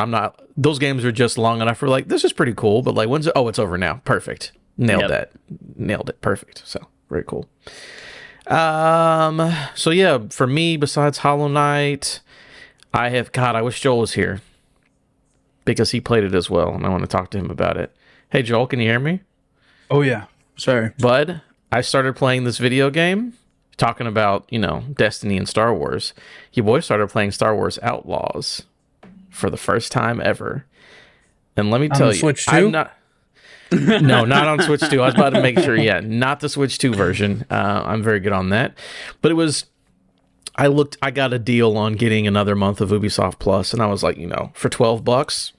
Those games are just long enough for like, this is pretty cool, but like, it's over now. Perfect. Nailed it. Perfect. So very cool. So yeah, for me, besides Hollow Knight, I wish Joel was here because he played it as well, and I want to talk to him about it. Hey, Joel, can you hear me? Oh yeah, sorry, Bud, I started playing this video game, talking about, Destiny and Star Wars. Your boy started playing Star Wars Outlaws for the first time ever. And let me tell you, Switch 2? I'm not... No, not on Switch 2. I was about to make sure, not the Switch 2 version. I'm very good on that. But I got a deal on getting another month of Ubisoft Plus, and I was like, for $12,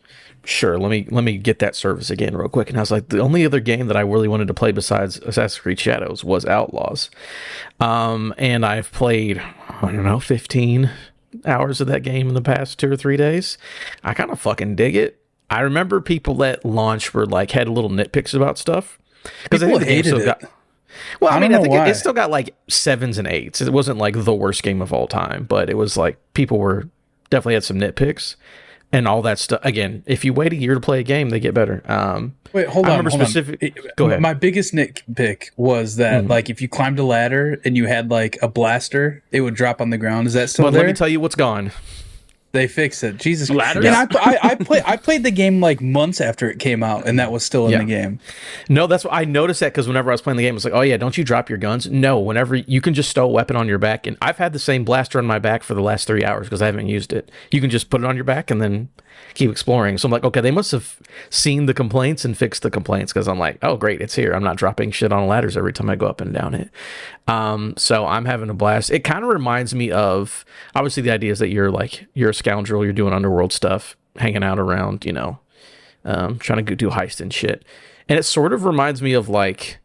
sure, let me get that service again real quick. And I was like, the only other game that I really wanted to play besides Assassin's Creed Shadows was Outlaws. And I've played, 15 hours of that game in the past 2 or 3 days. I kind of fucking dig it. I remember people at launch were like, had little nitpicks about stuff. Because I think the game still got... Well, I think it still got like 7s and 8s. It wasn't like the worst game of all time, but it was like people were definitely had some nitpicks. And all that stuff. Again, if you wait a year to play a game, they get better. Wait, hold on. Go ahead. My biggest nitpick was that, like, if you climbed a ladder and you had like a blaster, it would drop on the ground. Is that still there? Let me tell you what's gone. They fixed it. Jesus. Ladders? And I played the game like months after it came out, and that was still in the game. No, that's what I noticed that because whenever I was playing the game, it's like, oh yeah, don't you drop your guns? No, whenever you can just stow a weapon on your back, and I've had the same blaster on my back for the last 3 hours because I haven't used it. You can just put it on your back and then keep exploring. So I'm like, okay, they must have seen the complaints and fixed the complaints because I'm like, oh great, it's here. I'm not dropping shit on ladders every time I go up and down it. So I'm having a blast. It kind of reminds me of, obviously the idea is that you're a scoundrel, you're doing underworld stuff, hanging out around, trying to do heist and shit. And it sort of reminds me of like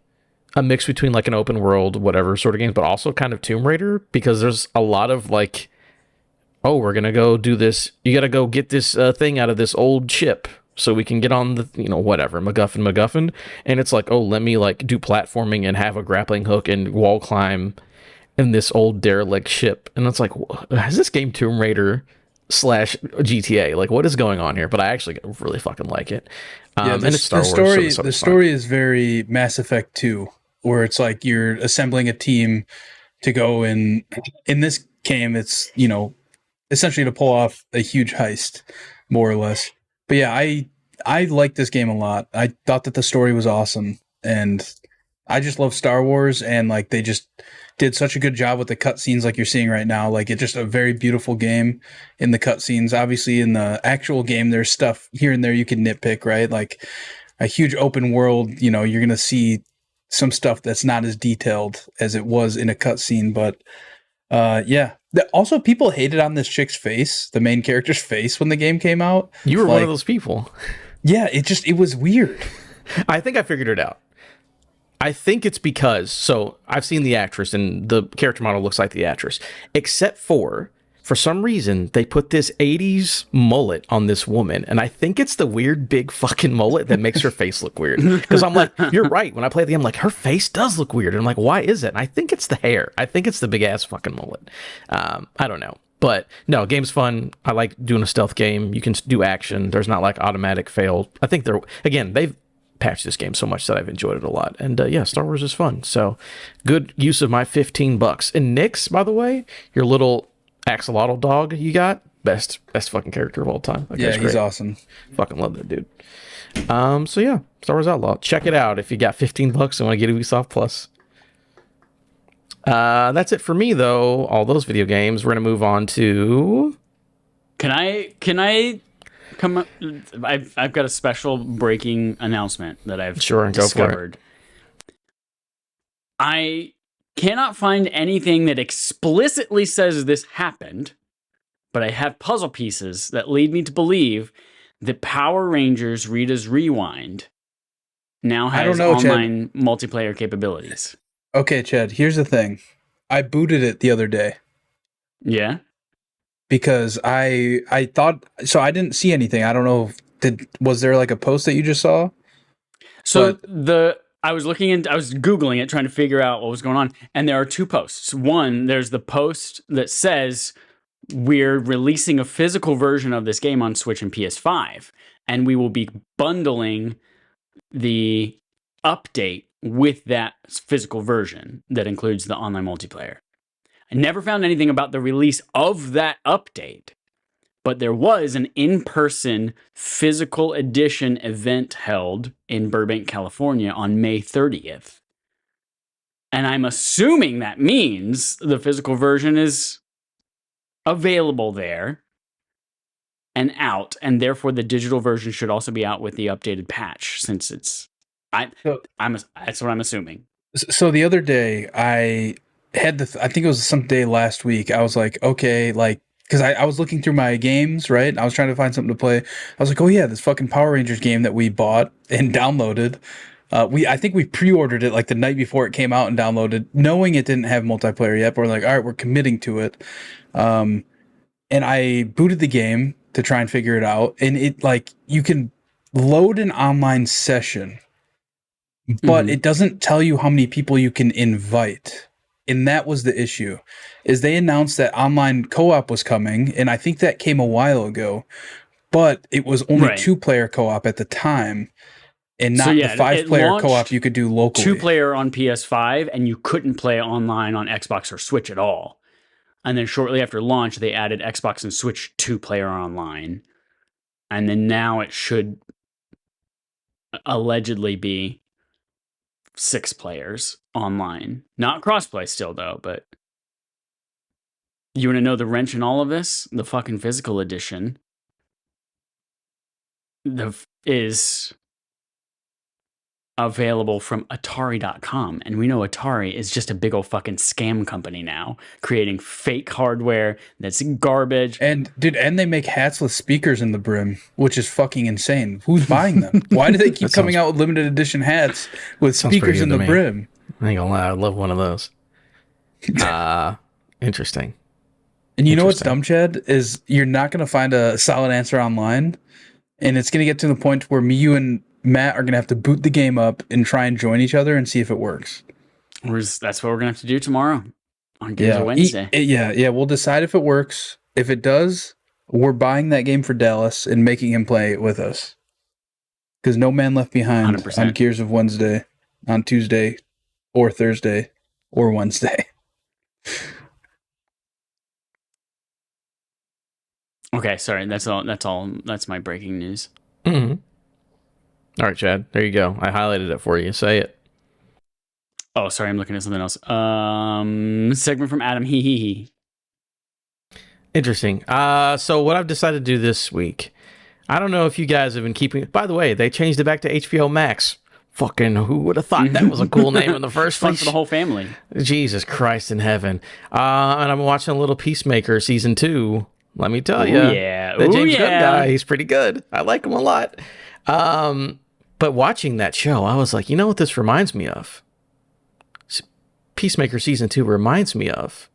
a mix between like an open world, whatever sort of games, but also kind of Tomb Raider because there's a lot of like, oh, we're going to go do this. You got to go get this thing out of this old ship so we can get on the, whatever, MacGuffin. And it's like, oh, let me like do platforming and have a grappling hook and wall climb in this old derelict ship. And it's like, is this game Tomb Raider / GTA? Like, what is going on here? But I actually really fucking like it. And it's Star Wars. The story is very Mass Effect 2, where it's like you're assembling a team to go in this game, it's, essentially to pull off a huge heist, more or less. But yeah, I like this game a lot. I thought that the story was awesome, and I just love Star Wars, and like they just did such a good job with the cutscenes like you're seeing right now. Like it's just a very beautiful game in the cutscenes. Obviously in the actual game there's stuff here and there you can nitpick, right? Like a huge open world, you're going to see some stuff that's not as detailed as it was in a cutscene, but yeah. Also, people hated on this chick's face, the main character's face, when the game came out. You were one of those people. Yeah, it was weird. I think I figured it out. I think it's because, so I've seen the actress and the character model looks like the actress, except for some reason, they put this 80s mullet on this woman. And I think it's the weird big fucking mullet that makes her face look weird. Because I'm like, you're right. When I play the game, I'm like, her face does look weird. And I'm like, why is it? And I think it's the hair. I think it's the big ass fucking mullet. I don't know. But no, game's fun. I like doing a stealth game. You can do action. There's not like automatic fail. I think they've patched this game so much that I've enjoyed it a lot. And yeah, Star Wars is fun. So good use of my $15. And Nyx, by the way, your little axolotl dog you got, best fucking character of all time. Yeah, he's awesome. Fucking love that dude. So yeah, Star Wars Outlaw. Check it out if you got $15 and want to get Ubisoft Plus. That's it for me though. All those video games. We're gonna move on to. Can I come up? I've got a special breaking announcement that I've discovered. I cannot find anything that explicitly says this happened, but I have puzzle pieces that lead me to believe that Power Rangers Rita's Rewind now has online multiplayer capabilities. Okay, Chad, here's the thing. I booted it the other day. Yeah? Because I thought, so I didn't see anything. I don't know, was there like a post that you just saw? So I was Googling it, trying to figure out what was going on. And there are two posts. One, there's the post that says we're releasing a physical version of this game on Switch and PS5. And we will be bundling the update with that physical version that includes the online multiplayer. I never found anything about the release of that update. But there was an in-person physical edition event held in Burbank, California on May 30th. And I'm assuming that means the physical version is available there and out, and therefore the digital version should also be out with the updated patch, since that's what I'm assuming. So the other day I had I think it was some day last week, I was like, okay, like, because I was looking through my games, right? I was trying to find something to play. I was like, oh yeah, this fucking Power Rangers game that we bought and downloaded. I think we pre-ordered it like the night before it came out and downloaded, knowing it didn't have multiplayer yet. But we're like, all right, we're committing to it. And I booted the game to try and figure it out. And it, like, you can load an online session, but it doesn't tell you how many people you can invite. And that was the issue, is they announced that online co-op was coming, and I think that came a while ago, but it was only 2-player co-op at the time, and not the 5-player co-op you could do locally. 2-player on PS5, and you couldn't play online on Xbox or Switch at all. And then shortly after launch, they added Xbox and Switch 2-player online. And then now it should allegedly be 6 players online. Not crossplay still, though, but you want to know the wrench in all of this? The fucking physical edition is available from Atari.com. And we know Atari is just a big old fucking scam company now, creating fake hardware that's garbage. And dude, and they make hats with speakers in the brim, which is fucking insane. Who's buying them? Why do they keep coming out with limited edition hats with speakers in the brim? I ain't gonna lie, I'd love one of those. Interesting. And you know what's dumb, Chad, is you're not gonna find a solid answer online, and it's gonna get to the point where you and Matt are going to have to boot the game up and try and join each other and see if it works. That's what we're going to have to do tomorrow on Games of Wednesday. Yeah. We'll decide if it works. If it does, we're buying that game for Dallas and making him play it with us. Because no man left behind 100%. On Gears of Wednesday, on Tuesday or Thursday or Wednesday. Okay, sorry. That's all. That's my breaking news. Mm-hmm. All right, Chad, there you go. I highlighted it for you. Say it. Oh, sorry, I'm looking at something else. Segment from Adam. He. Interesting. So what I've decided to do this week, I don't know if you guys have been keeping. By the way, they changed it back to HBO Max. Fucking who would have thought that was a cool name in the first place? Fun for the whole family. Jesus Christ in heaven. And I'm watching a little Peacemaker season 2. Let me tell you. Yeah. The James Gunn guy, he's pretty good. I like him a lot. But watching that show, I was like, you know what this reminds me of? Peacemaker Season 2 reminds me of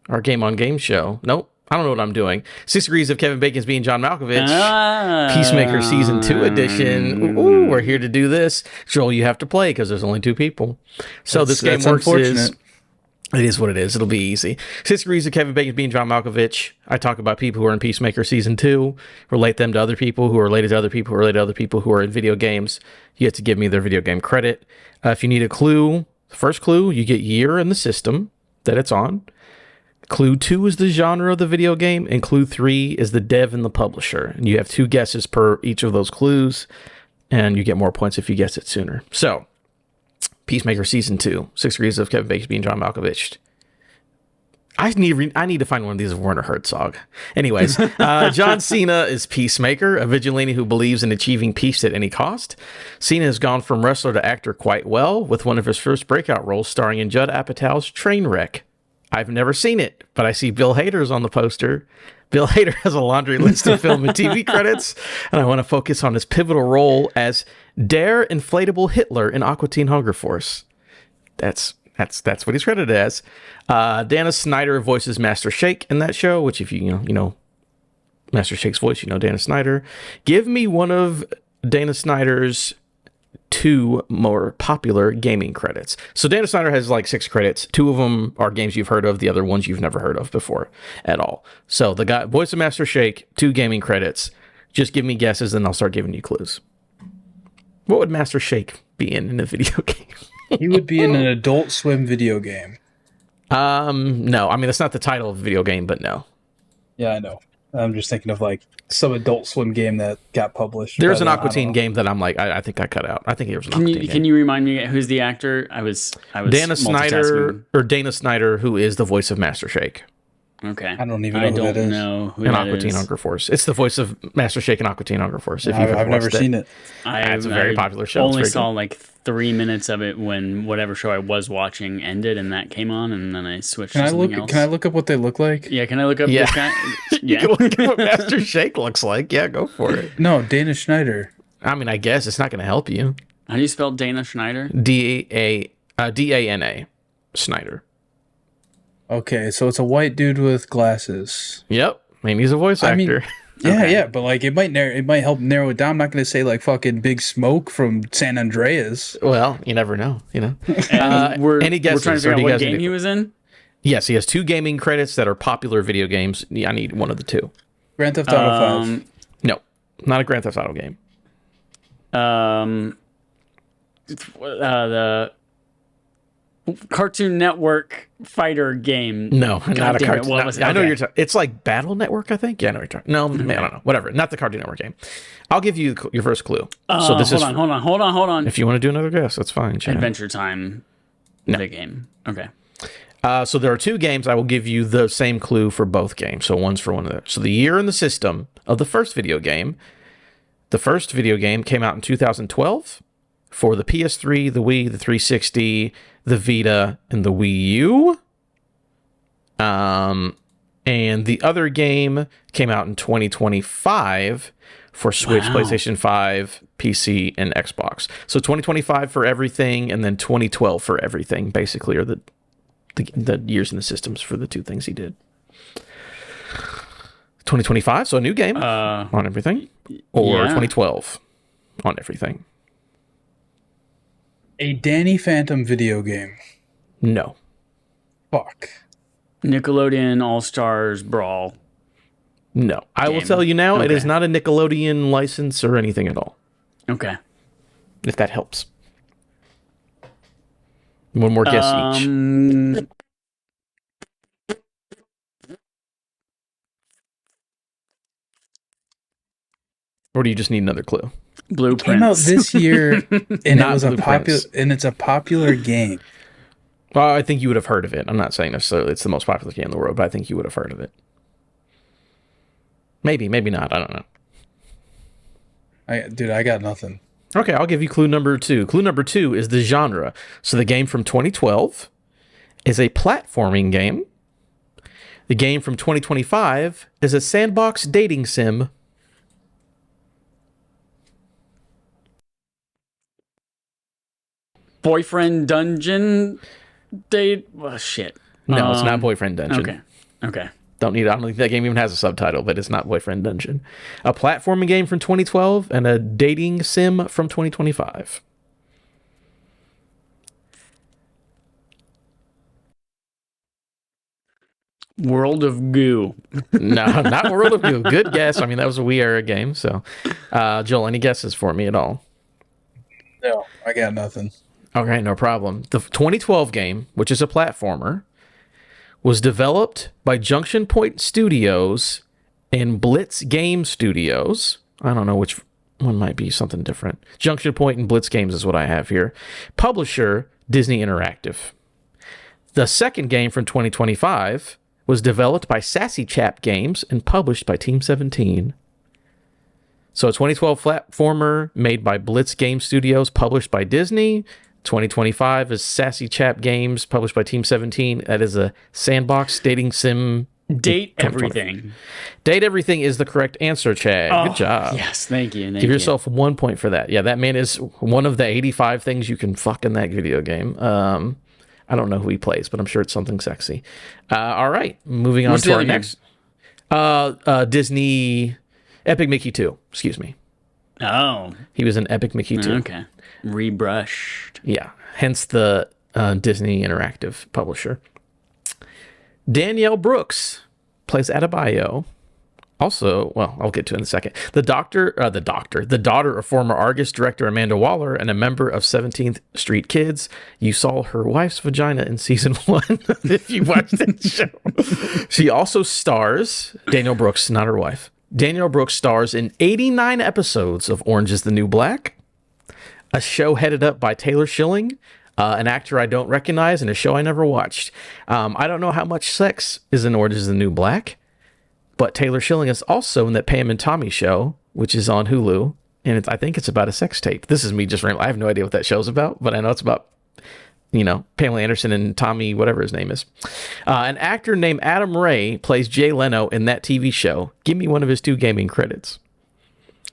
our Game on Game show. Nope, I don't know what I'm doing. 6 Degrees of Kevin Bacon's being John Malkovich. Peacemaker Season 2 edition. Ooh, we're here to do this. Joel, you have to play because there's only 2 people. So this game works it is what it is. It'll be easy. 6 Degrees of Kevin Bacon being John Malkovich. I talk about people who are in Peacemaker Season 2, relate them to other people who are related to other people who are related to other people who are in video games. You have to give me their video game credit. If you need a clue, the first clue, you get year in the system that it's on. Clue 2 is the genre of the video game, and clue 3 is the dev and the publisher. And you have 2 guesses per each of those clues, and you get more points if you guess it sooner. So, Peacemaker Season 2, 6 Degrees of Kevin Bacon being John Malkovich. I need to find one of these of Werner Herzog. Anyways, John Cena is Peacemaker, a vigilante who believes in achieving peace at any cost. Cena has gone from wrestler to actor quite well, with one of his first breakout roles starring in Judd Apatow's Trainwreck. I've never seen it, but I see Bill Hader's on the poster. Bill Hader has a laundry list of film and TV credits, and I want to focus on his pivotal role as Dare Inflatable Hitler in Aqua Teen Hunger Force. That's what he's credited as. Dana Snyder voices Master Shake in that show, which if you know Master Shake's voice, you know Dana Snyder. Give me one of Dana Snyder's 2 more popular gaming credits. So Dana Snyder has like 6 credits. 2 of them are games you've heard of. The other ones you've never heard of before at all. So the guy, voice of Master Shake, 2 gaming credits. Just give me guesses and I'll start giving you clues. What would Master Shake be in a video game? He would be in an Adult Swim video game. No. I mean, that's not the title of the video game, but no. Yeah, I know. I'm just thinking of like some Adult Swim game that got published. There's an Aqua Teen game that I'm like, I think I cut out. I think it was an Aqua Teen game. Can you remind me who's the actor? I was Dana Snyder, who is the voice of Master Shake. Okay. I don't even know who that is. Who in that Aqua Teen is. Hunger Force. It's the voice of Master Shake in Aqua Teen Hunger Force. If I've never seen it. It's a very popular show. I only saw like 3 minutes of it when whatever show I was watching ended, and that came on, and then I switched to something else. Can I look up what they look like? Yeah, can I look up this guy? You can look at what Master Shake looks like. Yeah, go for it. No, Dana Schneider. I mean, I guess it's not going to help you. How do you spell Dana Schneider? D-A-N-A. Schneider. Okay, so it's a white dude with glasses. Yep. I mean, he's a voice actor. Yeah, but like it might help narrow it down. I'm not going to say like fucking Big Smoke from San Andreas. Well, you never know, And any guesses? We're trying to figure out what game he was in? Yes, he has 2 gaming credits that are popular video games. I need one of the 2. Grand Theft Auto 5. No, not a Grand Theft Auto game. The Cartoon Network fighter game. No, not a cartoon. What was it? I know you're talking. It's like Battle Network, I think. Yeah, I know you're talking. No, man, I don't know. Whatever. Not the Cartoon Network game. I'll give you your first clue. So this hold on. If you want to do another guess, that's fine. Chad. Adventure Time. No. The game. Okay. So there are 2 games. I will give you the same clue for both games. So one's for one of them. So the year and the system of the first video game. The first video game came out in 2012 for the PS3, the Wii, the 360, the Vita, and the Wii U. And the other game came out in 2025 for Switch, PlayStation 5, PC, and Xbox. So 2025 for everything, and then 2012 for everything, basically, are the years and the systems for the 2 things he did. 2025, so a new game on everything, or 2012 on everything. A Danny Phantom video game. No. Fuck. Nickelodeon All-Stars Brawl. No. I will tell you now, it is not a Nickelodeon license or anything at all. Okay. If that helps. One more guess each. Or do you just need another clue? Blueprints. Came out this year, and it was it's a popular game. Well, I think you would have heard of it. I'm not saying necessarily it's the most popular game in the world, but I think you would have heard of it. Maybe, maybe not. I don't know. I got nothing. Okay, I'll give you clue number 2. Clue number 2 is the genre. So the game from 2012 is a platforming game. The game from 2025 is a sandbox dating sim. Boyfriend Dungeon date. Well, shit. No, it's not Boyfriend Dungeon. Okay. I don't think that game even has a subtitle, but it's not Boyfriend Dungeon. A platforming game from 2012 and a dating sim from 2025. World of Goo. No, not World of Goo. Good guess. I mean, that was a Wii era game. So, Joel, any guesses for me at all? No, I got nothing. Okay, no problem. The 2012 game, which is a platformer, was developed by Junction Point Studios and Blitz Game Studios. I don't know which one might be something different. Junction Point and Blitz Games is what I have here. Publisher, Disney Interactive. The second game from 2025 was developed by Sassy Chap Games and published by Team 17. So a 2012 platformer made by Blitz Game Studios, published by Disney. 2025 is Sassy Chap Games, published by Team 17. That is a sandbox dating sim. Date everything. Date everything is the correct answer, Chad. Good job. Yes, thank you. Give yourself 1 point for that. Yeah, that man is one of the 85 things you can fuck in that video game. I don't know who he plays, but I'm sure it's something sexy. All right, moving on to our next. Disney Epic Mickey 2. Excuse me. Oh. He was in Epic Mickey 2. Okay. Rebrushed. Yeah, hence the Disney Interactive publisher. Danielle Brooks plays Adebayo. Also, well, I'll get to it in a second. The daughter of former Argus director Amanda Waller and a member of 17th Street Kids. You saw her wife's vagina in season 1 if you watched that show. She also stars, Danielle Brooks, not her wife. Danielle Brooks stars in 89 episodes of Orange is the New Black, a show headed up by Taylor Schilling, an actor I don't recognize, and a show I never watched. I don't know how much sex is in Orange is the New Black, but Taylor Schilling is also in that Pam and Tommy show, which is on Hulu, and I think it's about a sex tape. This is me just rambling. I have no idea what that show's about, but I know it's about, Pamela Anderson and Tommy, whatever his name is. An actor named Adam Ray plays Jay Leno in that TV show. Give me one of his 2 gaming credits.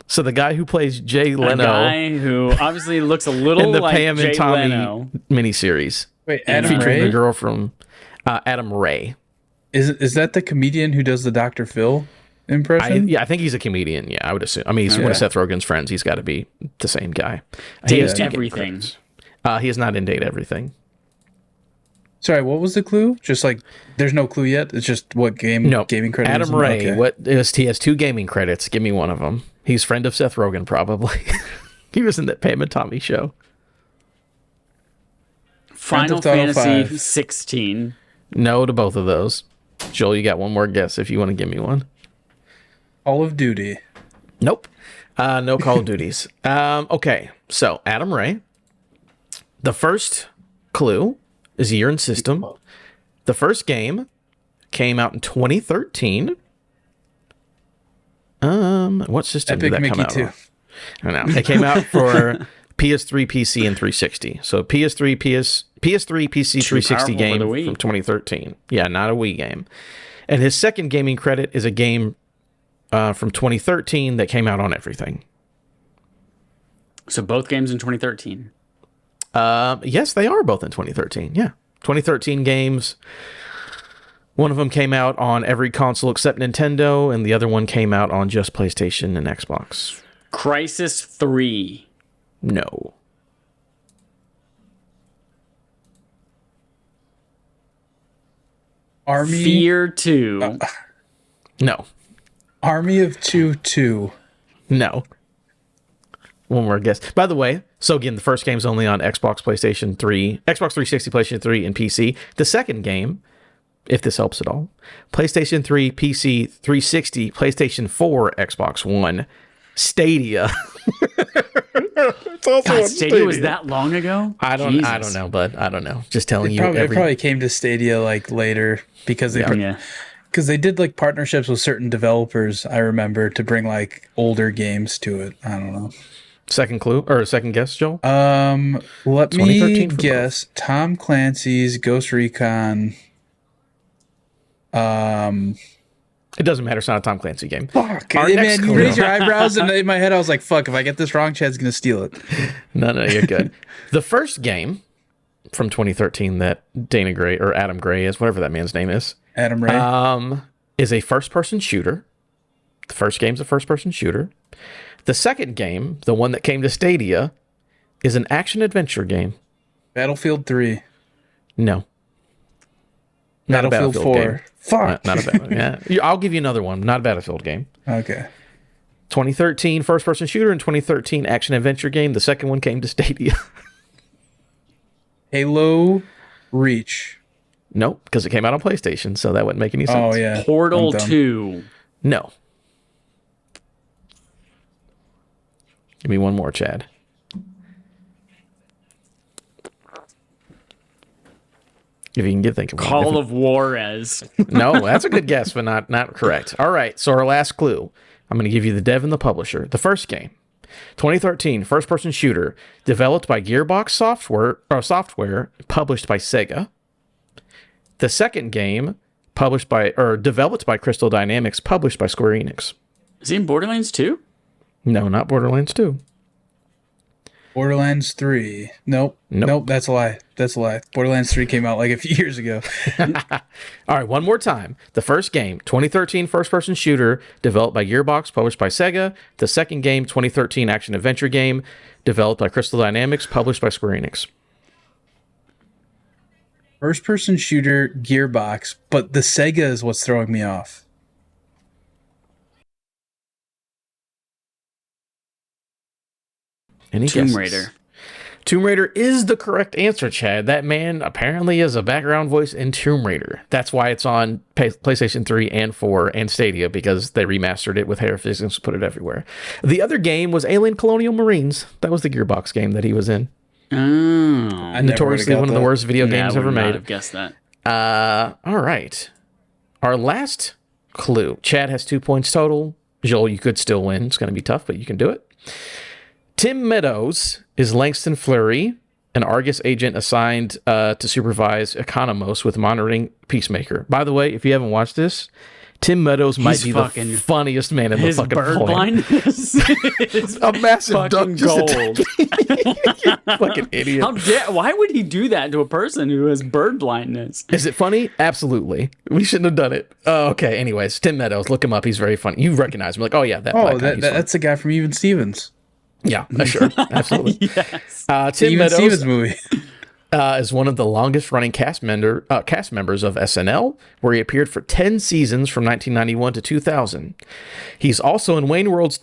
So the guy who plays Jay Leno, a guy who obviously looks a little in the like Pam Jay and Tommy Leno miniseries. Wait, Adam featuring Ray? the girl from Adam Ray. Is that the comedian who does the Dr. Phil impression? I think he's a comedian. Yeah, I would assume. I mean, he's one of Seth Rogen's friends. He's got to be the same guy. He has 2 gaming everything. credits. He is not in Date Everything. Sorry, what was the clue? Just like, there's no clue yet? It's just what gaming credit Adam Ray, Okay. he has 2 gaming credits. Give me one of them. He's friend of Seth Rogen, probably. He was in that Pam and Tommy show. Final Grand Theft Auto Fantasy 5. 16. No to both of those. Joel, you got one more guess if you want to give me one. Call of Duty. Nope. No Call of Duties. Okay, so Adam Ray. The first clue is year and system. The first game came out in 2013. What system Epic did that Mickey come out 2. on? I don't know. It came out for PS3, PC, and 360. So PS3, PC, 360 game from 2013. Yeah, not a Wii game. And his second gaming credit is a game from 2013 that came out on everything. So both games in 2013. Yes, they are both in 2013. Yeah, 2013 games. One of them came out on every console except Nintendo, and the other one came out on just PlayStation and Xbox. Crisis 3. No. Army Fear 2. No. Army of 2. No. One more guess. By the way, so again, the first game's only on Xbox, PlayStation 3, Xbox 360, PlayStation 3, and PC. The second game, if this helps at all, PlayStation 3, PC, 360, PlayStation 4, Xbox One, Stadia. It's also God, Stadia was that long ago? I don't know, bud. I don't know. Just telling you. It probably came to Stadia like later because they because they did like partnerships with certain developers. I remember to bring like older games to it. I don't know. Second clue or second guess, Joel? Let me guess. Tom Clancy's Ghost Recon. It doesn't matter. It's not a Tom Clancy game. Fuck. Our Man, next you clue. raised your eyebrows, and in my head, I was like, fuck, if I get this wrong, Chad's going to steal it. No, you're good. The first game from 2013 that Dana Gray or Adam Gray is, whatever that man's name is, Adam Ray. is a first-person shooter. The first game's a first-person shooter. The second game, the one that came to Stadia, is an action-adventure game. Battlefield 3. No. Not a Battlefield 4. game. Fuck. Not a Battlefield. Yeah, I'll give you another one. Not a Battlefield game. Okay. 2013 first-person shooter and 2013 action-adventure game. The second one came to Stadia. Halo Reach. Nope, because it came out on PlayStation, so that wouldn't make any sense. Oh, yeah. Portal 2. No. Give me one more, Chad. If you can think of one. Call of Juarez. No, that's a good guess, but not correct. All right, so our last clue. I'm going to give you the dev and the publisher. The first game 2013, first-person shooter, developed by Gearbox software, published by Sega. The second game, developed by Crystal Dynamics, published by Square Enix. Is he in Borderlands 2? No, not Borderlands 2. Borderlands 3. Nope. That's a lie. Borderlands 3 came out like a few years ago. All right, one more time. The first game, 2013 first-person shooter, developed by Gearbox, published by Sega. The second game, 2013 action-adventure game, developed by Crystal Dynamics, published by Square Enix. First-person shooter, Gearbox, but the Sega is what's throwing me off. Any Tomb guesses? Raider. Tomb Raider is the correct answer, Chad. That man apparently is a background voice in Tomb Raider. That's why it's on PlayStation 3 and 4 and Stadia, because they remastered it with hair physics and put it everywhere. The other game was Alien Colonial Marines. That was the Gearbox game that he was in. Oh. Notoriously one of the worst video games ever made. I would not have guessed that. All right. Our last clue. Chad has 2 points total. Joel, you could still win. It's going to be tough, but you can do it. Tim Meadows is Langston Fleury, an Argus agent assigned to supervise Economos with monitoring Peacemaker. By the way, if you haven't watched this, Tim Meadows might be the funniest man in the fucking bird point. blindness is A massive duck fucking just gold. fucking idiot. Why would he do that to a person who has bird blindness? Is it funny? Absolutely. We shouldn't have done it. Okay. Anyways, Tim Meadows, look him up. He's very funny. You recognize him? Like, oh yeah, that. Oh, black guy, that's the guy from Even Stevens. Yeah, sure, absolutely. Yes. Tim Even Meadows Stevens movie. is one of the longest-running cast members of SNL, where he appeared for 10 seasons from 1991 to 2000. He's also in Wayne's World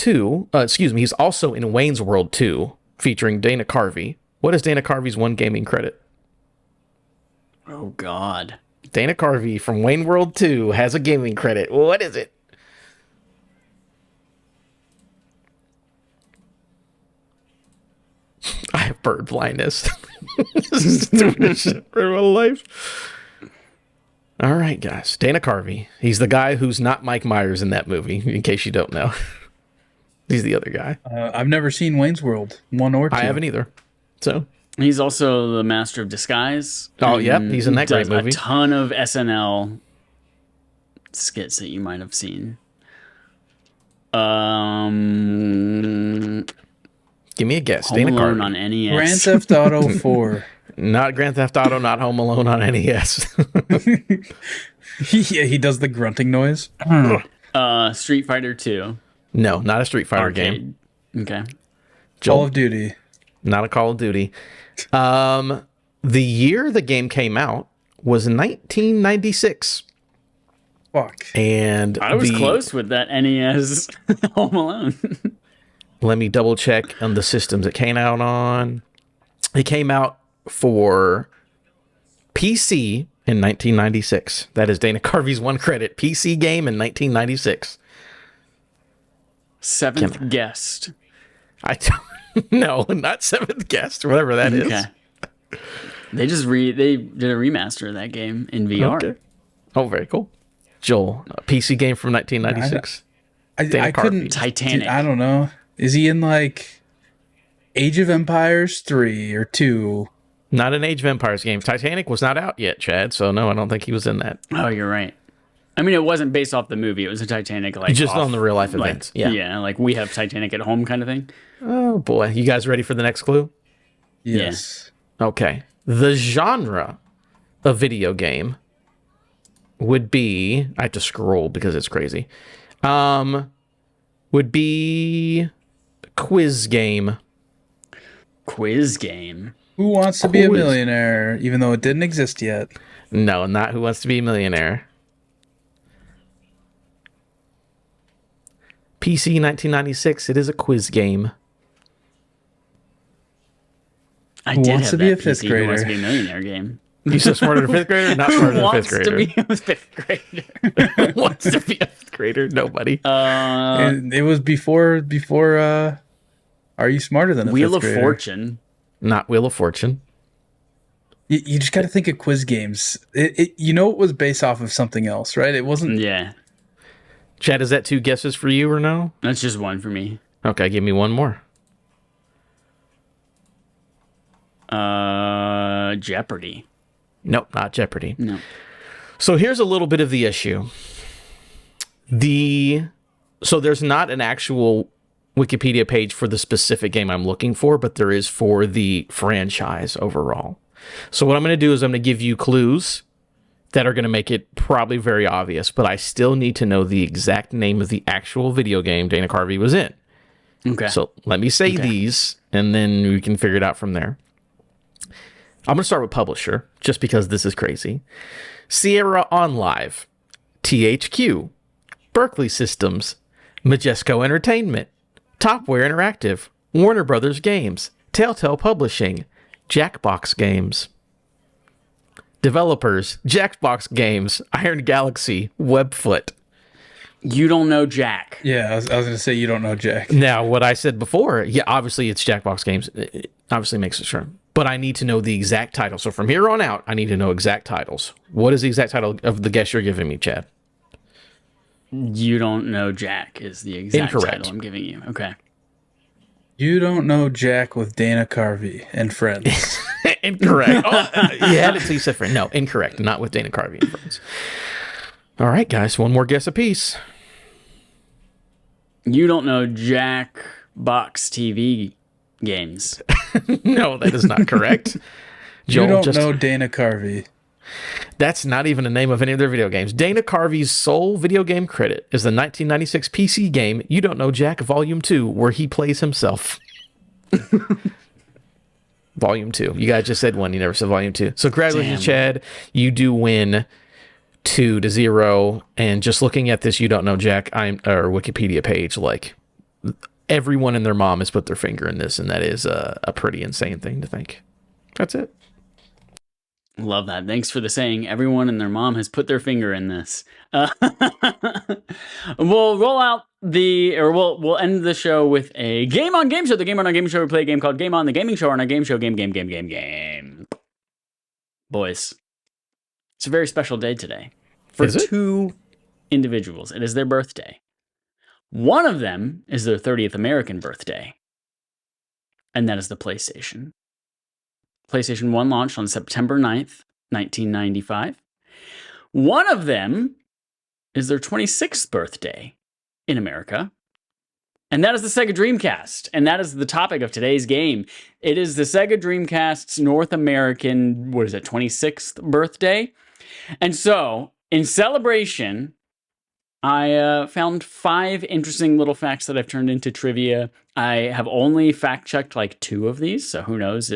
2, featuring Dana Carvey. What is Dana Carvey's one gaming credit? Oh God. Dana Carvey from Wayne's World 2 has a gaming credit. What is it? I have bird blindness. This is stupid shit for my life. All right, guys. Dana Carvey. He's the guy who's not Mike Myers in that movie, in case you don't know. He's the other guy. I've never seen Wayne's World 1 or 2. I haven't either. So He's also the master of disguise. Oh, yep. He's in that great movie. A ton of SNL skits that you might have seen. Give me a guess. Home Dana Alone Carvey. on NES. Grand Theft Auto 4. Not Grand Theft Auto, not Home Alone on NES. Yeah, he does the grunting noise. Street Fighter 2. No, not a Street Fighter game. Okay. Joel, Call of Duty. not a Call of Duty. The year the game came out was 1996. Fuck. And I was close with that NES Home Alone. Let me double check on the systems it came out on. It came out for PC in 1996. That is Dana Carvey's one credit. PC game in 1996. Seventh Guest. No, not Seventh Guest, whatever that is. Okay. They just they did a remaster of that game in VR. Okay. Oh, very cool. Joel, a PC game from 1996. I couldn't. Titanic. I don't know. Is he in like Age of Empires 3 or 2? Not an Age of Empires game. Titanic was not out yet, Chad, so no, I don't think he was in that. Oh, you're right. I mean, it wasn't based off the movie. It was a Titanic, like Just on the real life events. Yeah. Yeah, like we have Titanic at home kind of thing. Oh, boy. You guys ready for the next clue? Yes. Okay. The genre of video game would be... I have to scroll because it's crazy. Would be quiz game. Quiz game. Who Wants to Be a Millionaire, even though it didn't exist yet? No, not Who Wants to Be a Millionaire. PC 1996. It is a quiz game. I Who did Wants have to Be that a Fifth PC Who Wants to Grader? Be a Millionaire game. You said smarter than a fifth grader? Not smarter than a fifth grader. Who wants to be a fifth grader? Who wants to be a fifth grader? Nobody. And it was before. Are You Smarter Than a Wheel Fifth of Grader? Fortune. Not Wheel of Fortune. You just got to think of quiz games. It was based off of something else, right? It wasn't. Yeah, Chad, is that two guesses for you or no? that's just one for me. Okay, give me one more. Jeopardy. Nope, not Jeopardy. No. So here's a little bit of the issue. So there's not an actual Wikipedia page for the specific game I'm looking for, but there is for the franchise overall. So what I'm going to do is I'm going to give you clues that are going to make it probably very obvious, but I still need to know the exact name of the actual video game Dana Carvey was in. Okay. So let me say these, and then we can figure it out from there. I'm going to start with publisher, just because this is crazy. Sierra On Live, THQ, Berkeley Systems, Majesco Entertainment, Topware Interactive, Warner Brothers Games, Telltale Publishing, Jackbox Games. Developers, Jackbox Games, Iron Galaxy, Webfoot. You don't know Jack. Yeah, I was going to say you don't know Jack. Now, what I said before, yeah, obviously it's Jackbox Games. It obviously makes it sure. But I need to know the exact title. So from here on out, I need to know exact titles. What is the exact title of the guess you're giving me, Chad? You don't know Jack is the exact Incorrect. title I'm giving you. Okay. You don't know Jack with Dana Carvey and friends. Incorrect. Oh, you had it till you said friend. No, incorrect. Not with Dana Carvey and friends. All right, guys. One more guess apiece. You don't know Jack Box TV games. No, that is not correct. You don't know Dana Carvey. That's not even the name of any of their video games. Dana Carvey's sole video game credit is the 1996 PC game You Don't Know Jack Volume 2, where he plays himself. Volume 2. You guys just said one. You never said Volume 2. So congratulations, Chad. You do win 2-0. And just looking at this You Don't Know Jack or Wikipedia page, like everyone and their mom has put their finger in this, and that is a pretty insane thing to think. That's it. Love that. Thanks for the saying. Everyone and their mom has put their finger in this. We'll roll out we'll end the show with a Game On Game Show. The Game On Game Show, we play a game called Game On, the gaming show on our game show. Game. Boys, it's a very special day today for two individuals. It is their birthday. One of them is their 30th American birthday, and that is the PlayStation. PlayStation 1 launched on September 9th, 1995. One of them is their 26th birthday in America, and that is the Sega Dreamcast. And that is the topic of today's game. It is the Sega Dreamcast's North American, 26th birthday. And so, in celebration, I found 5 interesting little facts that I've turned into trivia. I have only fact-checked like 2 of these, so who knows?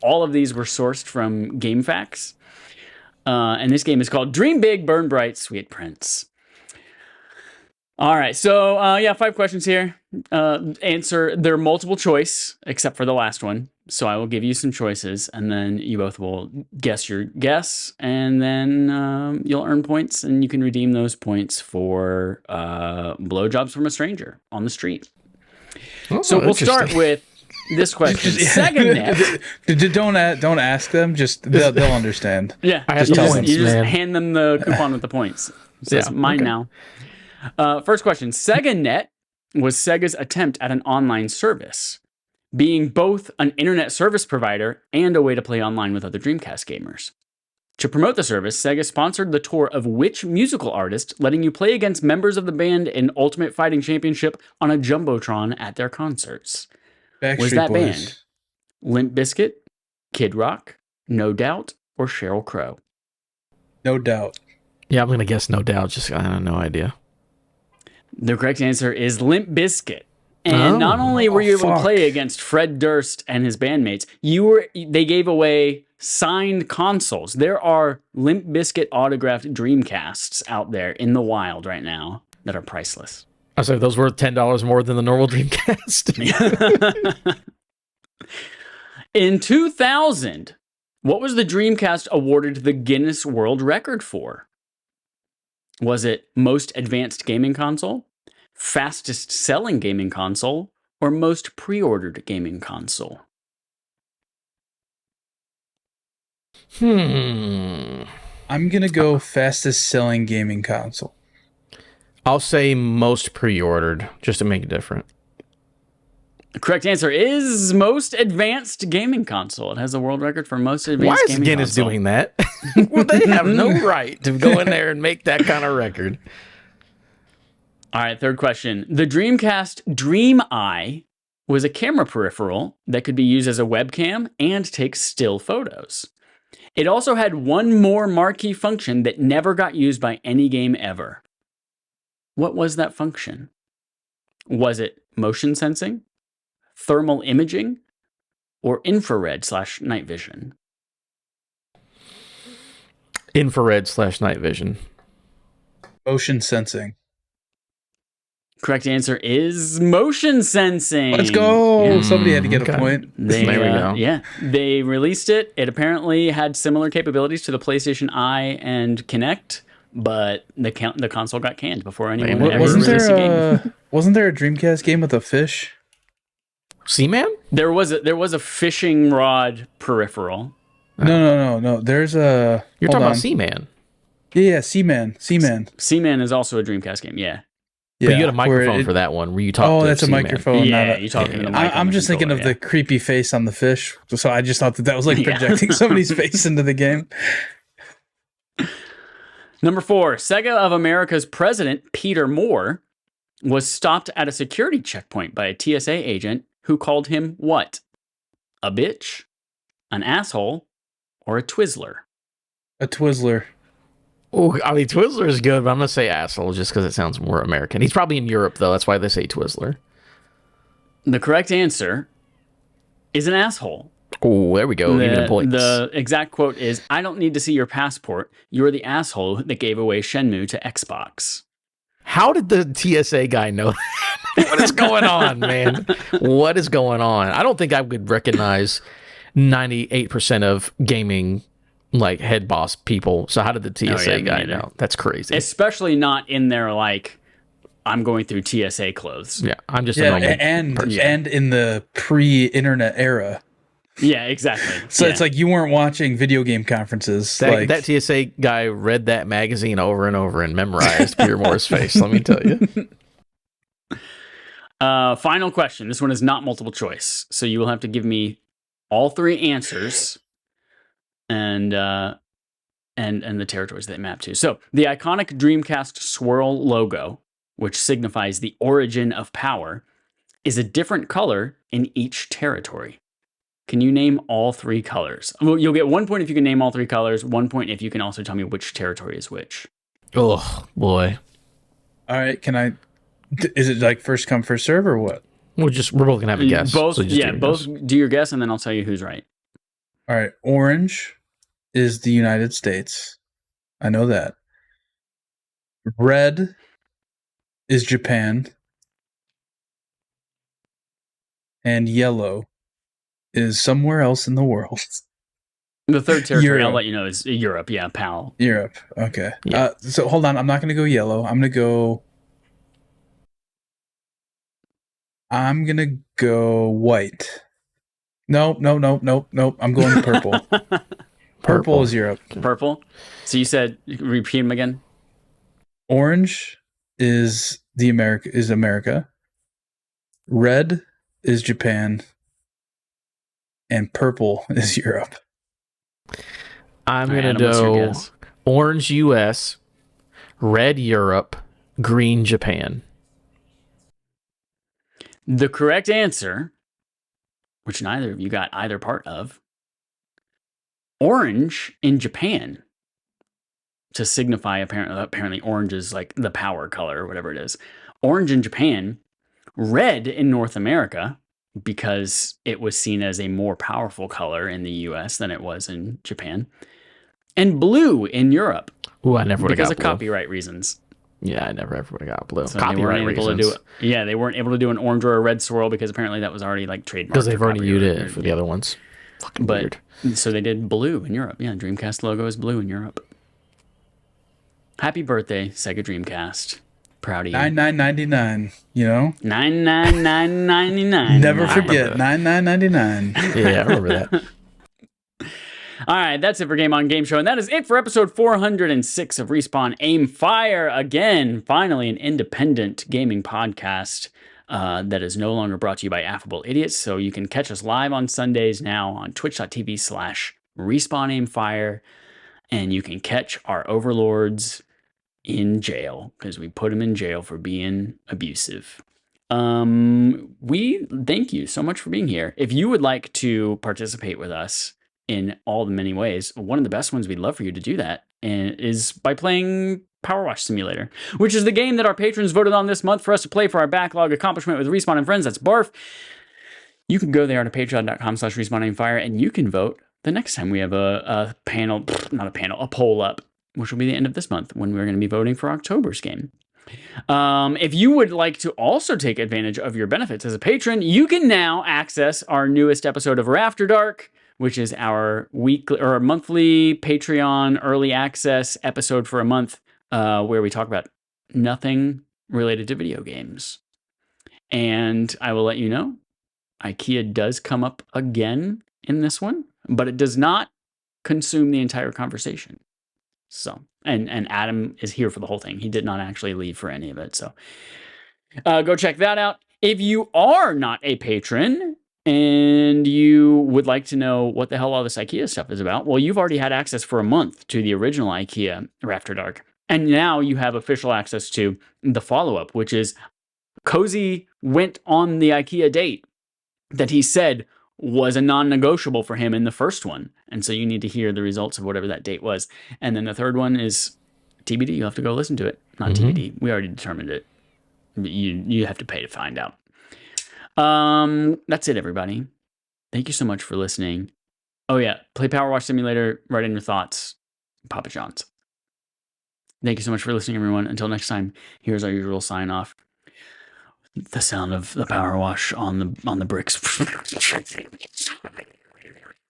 All of these were sourced from GameFAQs. And this game is called Dream Big, Burn Bright, Sweet Prince. All right, so 5 questions here. They're multiple choice, except for the last one. So I will give you some choices, and then you both will guess your guess, and then you'll earn points, and you can redeem those points for blowjobs from a stranger on the street. Oh, so we'll start with this question. SegaNet. Don't ask them. Just they'll understand. Yeah, I have you points, just man. hand them the coupon with the points. It says mine now. First question. SegaNet was Sega's attempt at an online service, being both an internet service provider and a way to play online with other Dreamcast gamers. To promote the service, Sega sponsored the tour of which musical artist, letting you play against members of the band in Ultimate Fighting Championship on a Jumbotron at their concerts? Was that Boys. band Limp Bizkit, Kid Rock, No Doubt, or Sheryl Crow? No Doubt. Yeah, I'm going to guess No Doubt. Just I have no idea. The correct answer is Limp Bizkit. And not only were you able to play against Fred Durst and his bandmates, they gave away signed consoles. There are Limp Bizkit autographed Dreamcasts out there in the wild right now that are priceless. I said those were $10 more than the normal Dreamcast. In 2000, what was the Dreamcast awarded the Guinness World Record for? Was it most advanced gaming console, fastest selling gaming console, or most pre-ordered gaming console? I'm gonna go fastest selling gaming console. I'll say most pre-ordered, just to make it different. The correct answer is most advanced gaming console. It has a world record for most advanced Why is gaming Guinness console. doing that? Well, they have no right to go in there and make that kind of record. All right, third question. The Dreamcast Dream Eye was a camera peripheral that could be used as a webcam and take still photos. It also had one more marquee function that never got used by any game ever. What was that function? Was it motion sensing, thermal imaging, or infrared/night vision? Infrared/night vision. Motion sensing. Correct answer is motion sensing. Let's go. Yeah. Somebody had to get Okay. a point. There we go. Yeah, they released it. It apparently had similar capabilities to the PlayStation Eye and Kinect, but the console got canned before anyone Man, ever Wasn't released a game. wasn't there a Dreamcast game with a fish? Seaman? There was a fishing rod peripheral. No. There's a. You're hold talking on. about Seaman. Yeah, Seaman. Seaman is also a Dreamcast game. Yeah. Yeah, But you had a where microphone it- for that one where you talked Oh, to that's a Seaman. microphone. Yeah, not a- you're talking to the mic. I'm just thinking of the creepy face on the fish, so I just thought that was like Yeah. projecting somebody's face into the game. Number 4, Sega of America's president, Peter Moore, was stopped at a security checkpoint by a TSA agent who called him what? A bitch, an asshole, or a Twizzler? A Twizzler. Oh, I mean, Twizzler is good, but I'm going to say asshole just because it sounds more American. He's probably in Europe, though. That's why they say Twizzler. The correct answer is an asshole. Oh, there we go. Even the points. The exact quote is, "I don't need to see your passport. You're the asshole that gave away Shenmue to Xbox." How did the TSA guy know that? What is going on, man? What is going on? I don't think I would recognize 98% of gaming like head boss people. So how did the TSA me guy neither. know? That's crazy. Especially not in their like, I'm going through TSA clothes. Yeah, I'm just a Yeah, normal and person. and in the pre-internet era, Yeah, exactly. so Yeah. it's like you weren't watching video game conferences. like That TSA guy read that magazine over and over and memorized Peter Moore's face. Let me tell you. Final question. This one is not multiple choice, so you will have to give me all three answers and the territories they map to. So the iconic Dreamcast swirl logo, which signifies the origin of power, is a different color in each territory. Can you name all three colors? Well, you'll get 1 point if you can name all three colors. 1 point if you can also tell me which territory is which. Oh boy. all right, can I? Is it like first come first serve or what? We're both gonna have a guess. Both, so just do yeah, your both guess. do your guess, and then I'll tell you who's right. All right, orange is the United States. I know that. Red is Japan. And yellow is somewhere else in the world. The third territory, I'll Europe. let you know, is Europe. Yeah, pal. Europe. Okay. Yeah. So hold on. I'm not going to go yellow. I'm going to go white. Nope. I'm going purple. Purple is Europe. Purple. So you said, repeat them again. Orange is America. Red is Japan. And purple is Europe. I'm All right, gonna Adam, what's your go guess? orange US, red Europe, green Japan. The correct answer, which neither of you got either part of, orange in Japan, to signify apparently orange is like the power color or whatever it is. Orange in Japan, red in North America, because it was seen as a more powerful color in the US than it was in Japan, and blue in Europe Ooh, I never would have because got of blue. copyright reasons. Yeah, I never ever would have got blue. So Copyright they weren't able reasons. to do it. Yeah, they weren't able to do an orange or a red swirl because apparently that was already like trademarked. Because they've or already used copyrighted. it for the other ones. Fucking But weird. so they did blue in Europe. Yeah, Dreamcast logo is blue in Europe. Happy birthday, Sega Dreamcast. Proud of you. 99.99. You know. 99999. Never I forget. remember 99.99. Yeah, I remember that. All right, that's it for Game On Game Show, and that is it for episode 406 of Respawn Aim Fire. Again, finally an independent gaming podcast. that is no longer brought to you by Affable Idiots. So you can catch us live on Sundays now on twitch.tv/respawnaimfire, and you can catch our overlords in jail because we put them in jail for being abusive. We thank you so much for being here. If you would like to participate with us in all the many ways, one of the best ones we'd love for you to do that is by playing Power Wash Simulator, which is the game that our patrons voted on this month for us to play for our backlog accomplishment with Respawn and Friends. That's BARF. You can go there to patreon.com/respawnaimfire and you can vote the next time we have a poll up, which will be the end of this month when we're going to be voting for October's game. If you would like to also take advantage of your benefits as a patron, you can now access our newest episode of After Dark, which is our weekly or monthly Patreon early access episode for a month, where we talk about nothing related to video games. And I will let you know, IKEA does come up again in this one, but it does not consume the entire conversation. So, and Adam is here for the whole thing. He did not actually leave for any of it. So go check that out. If you are not a patron and you would like to know what the hell all this IKEA stuff is about, well, you've already had access for a month to the original IKEA After Dark. And now you have official access to the follow-up, which is Cozy went on the IKEA date that he said was a non-negotiable for him in the first one. And so you need to hear the results of whatever that date was. And then the third one is TBD. You'll have to go listen to it. Not TBD. We already determined it. You have to pay to find out. That's it, everybody. Thank you so much for listening. Oh yeah, play Power Wash Simulator. Write in your thoughts. Papa John's. Thank you so much for listening, everyone. Until next time, here's our usual sign off. The sound of the power wash on the bricks.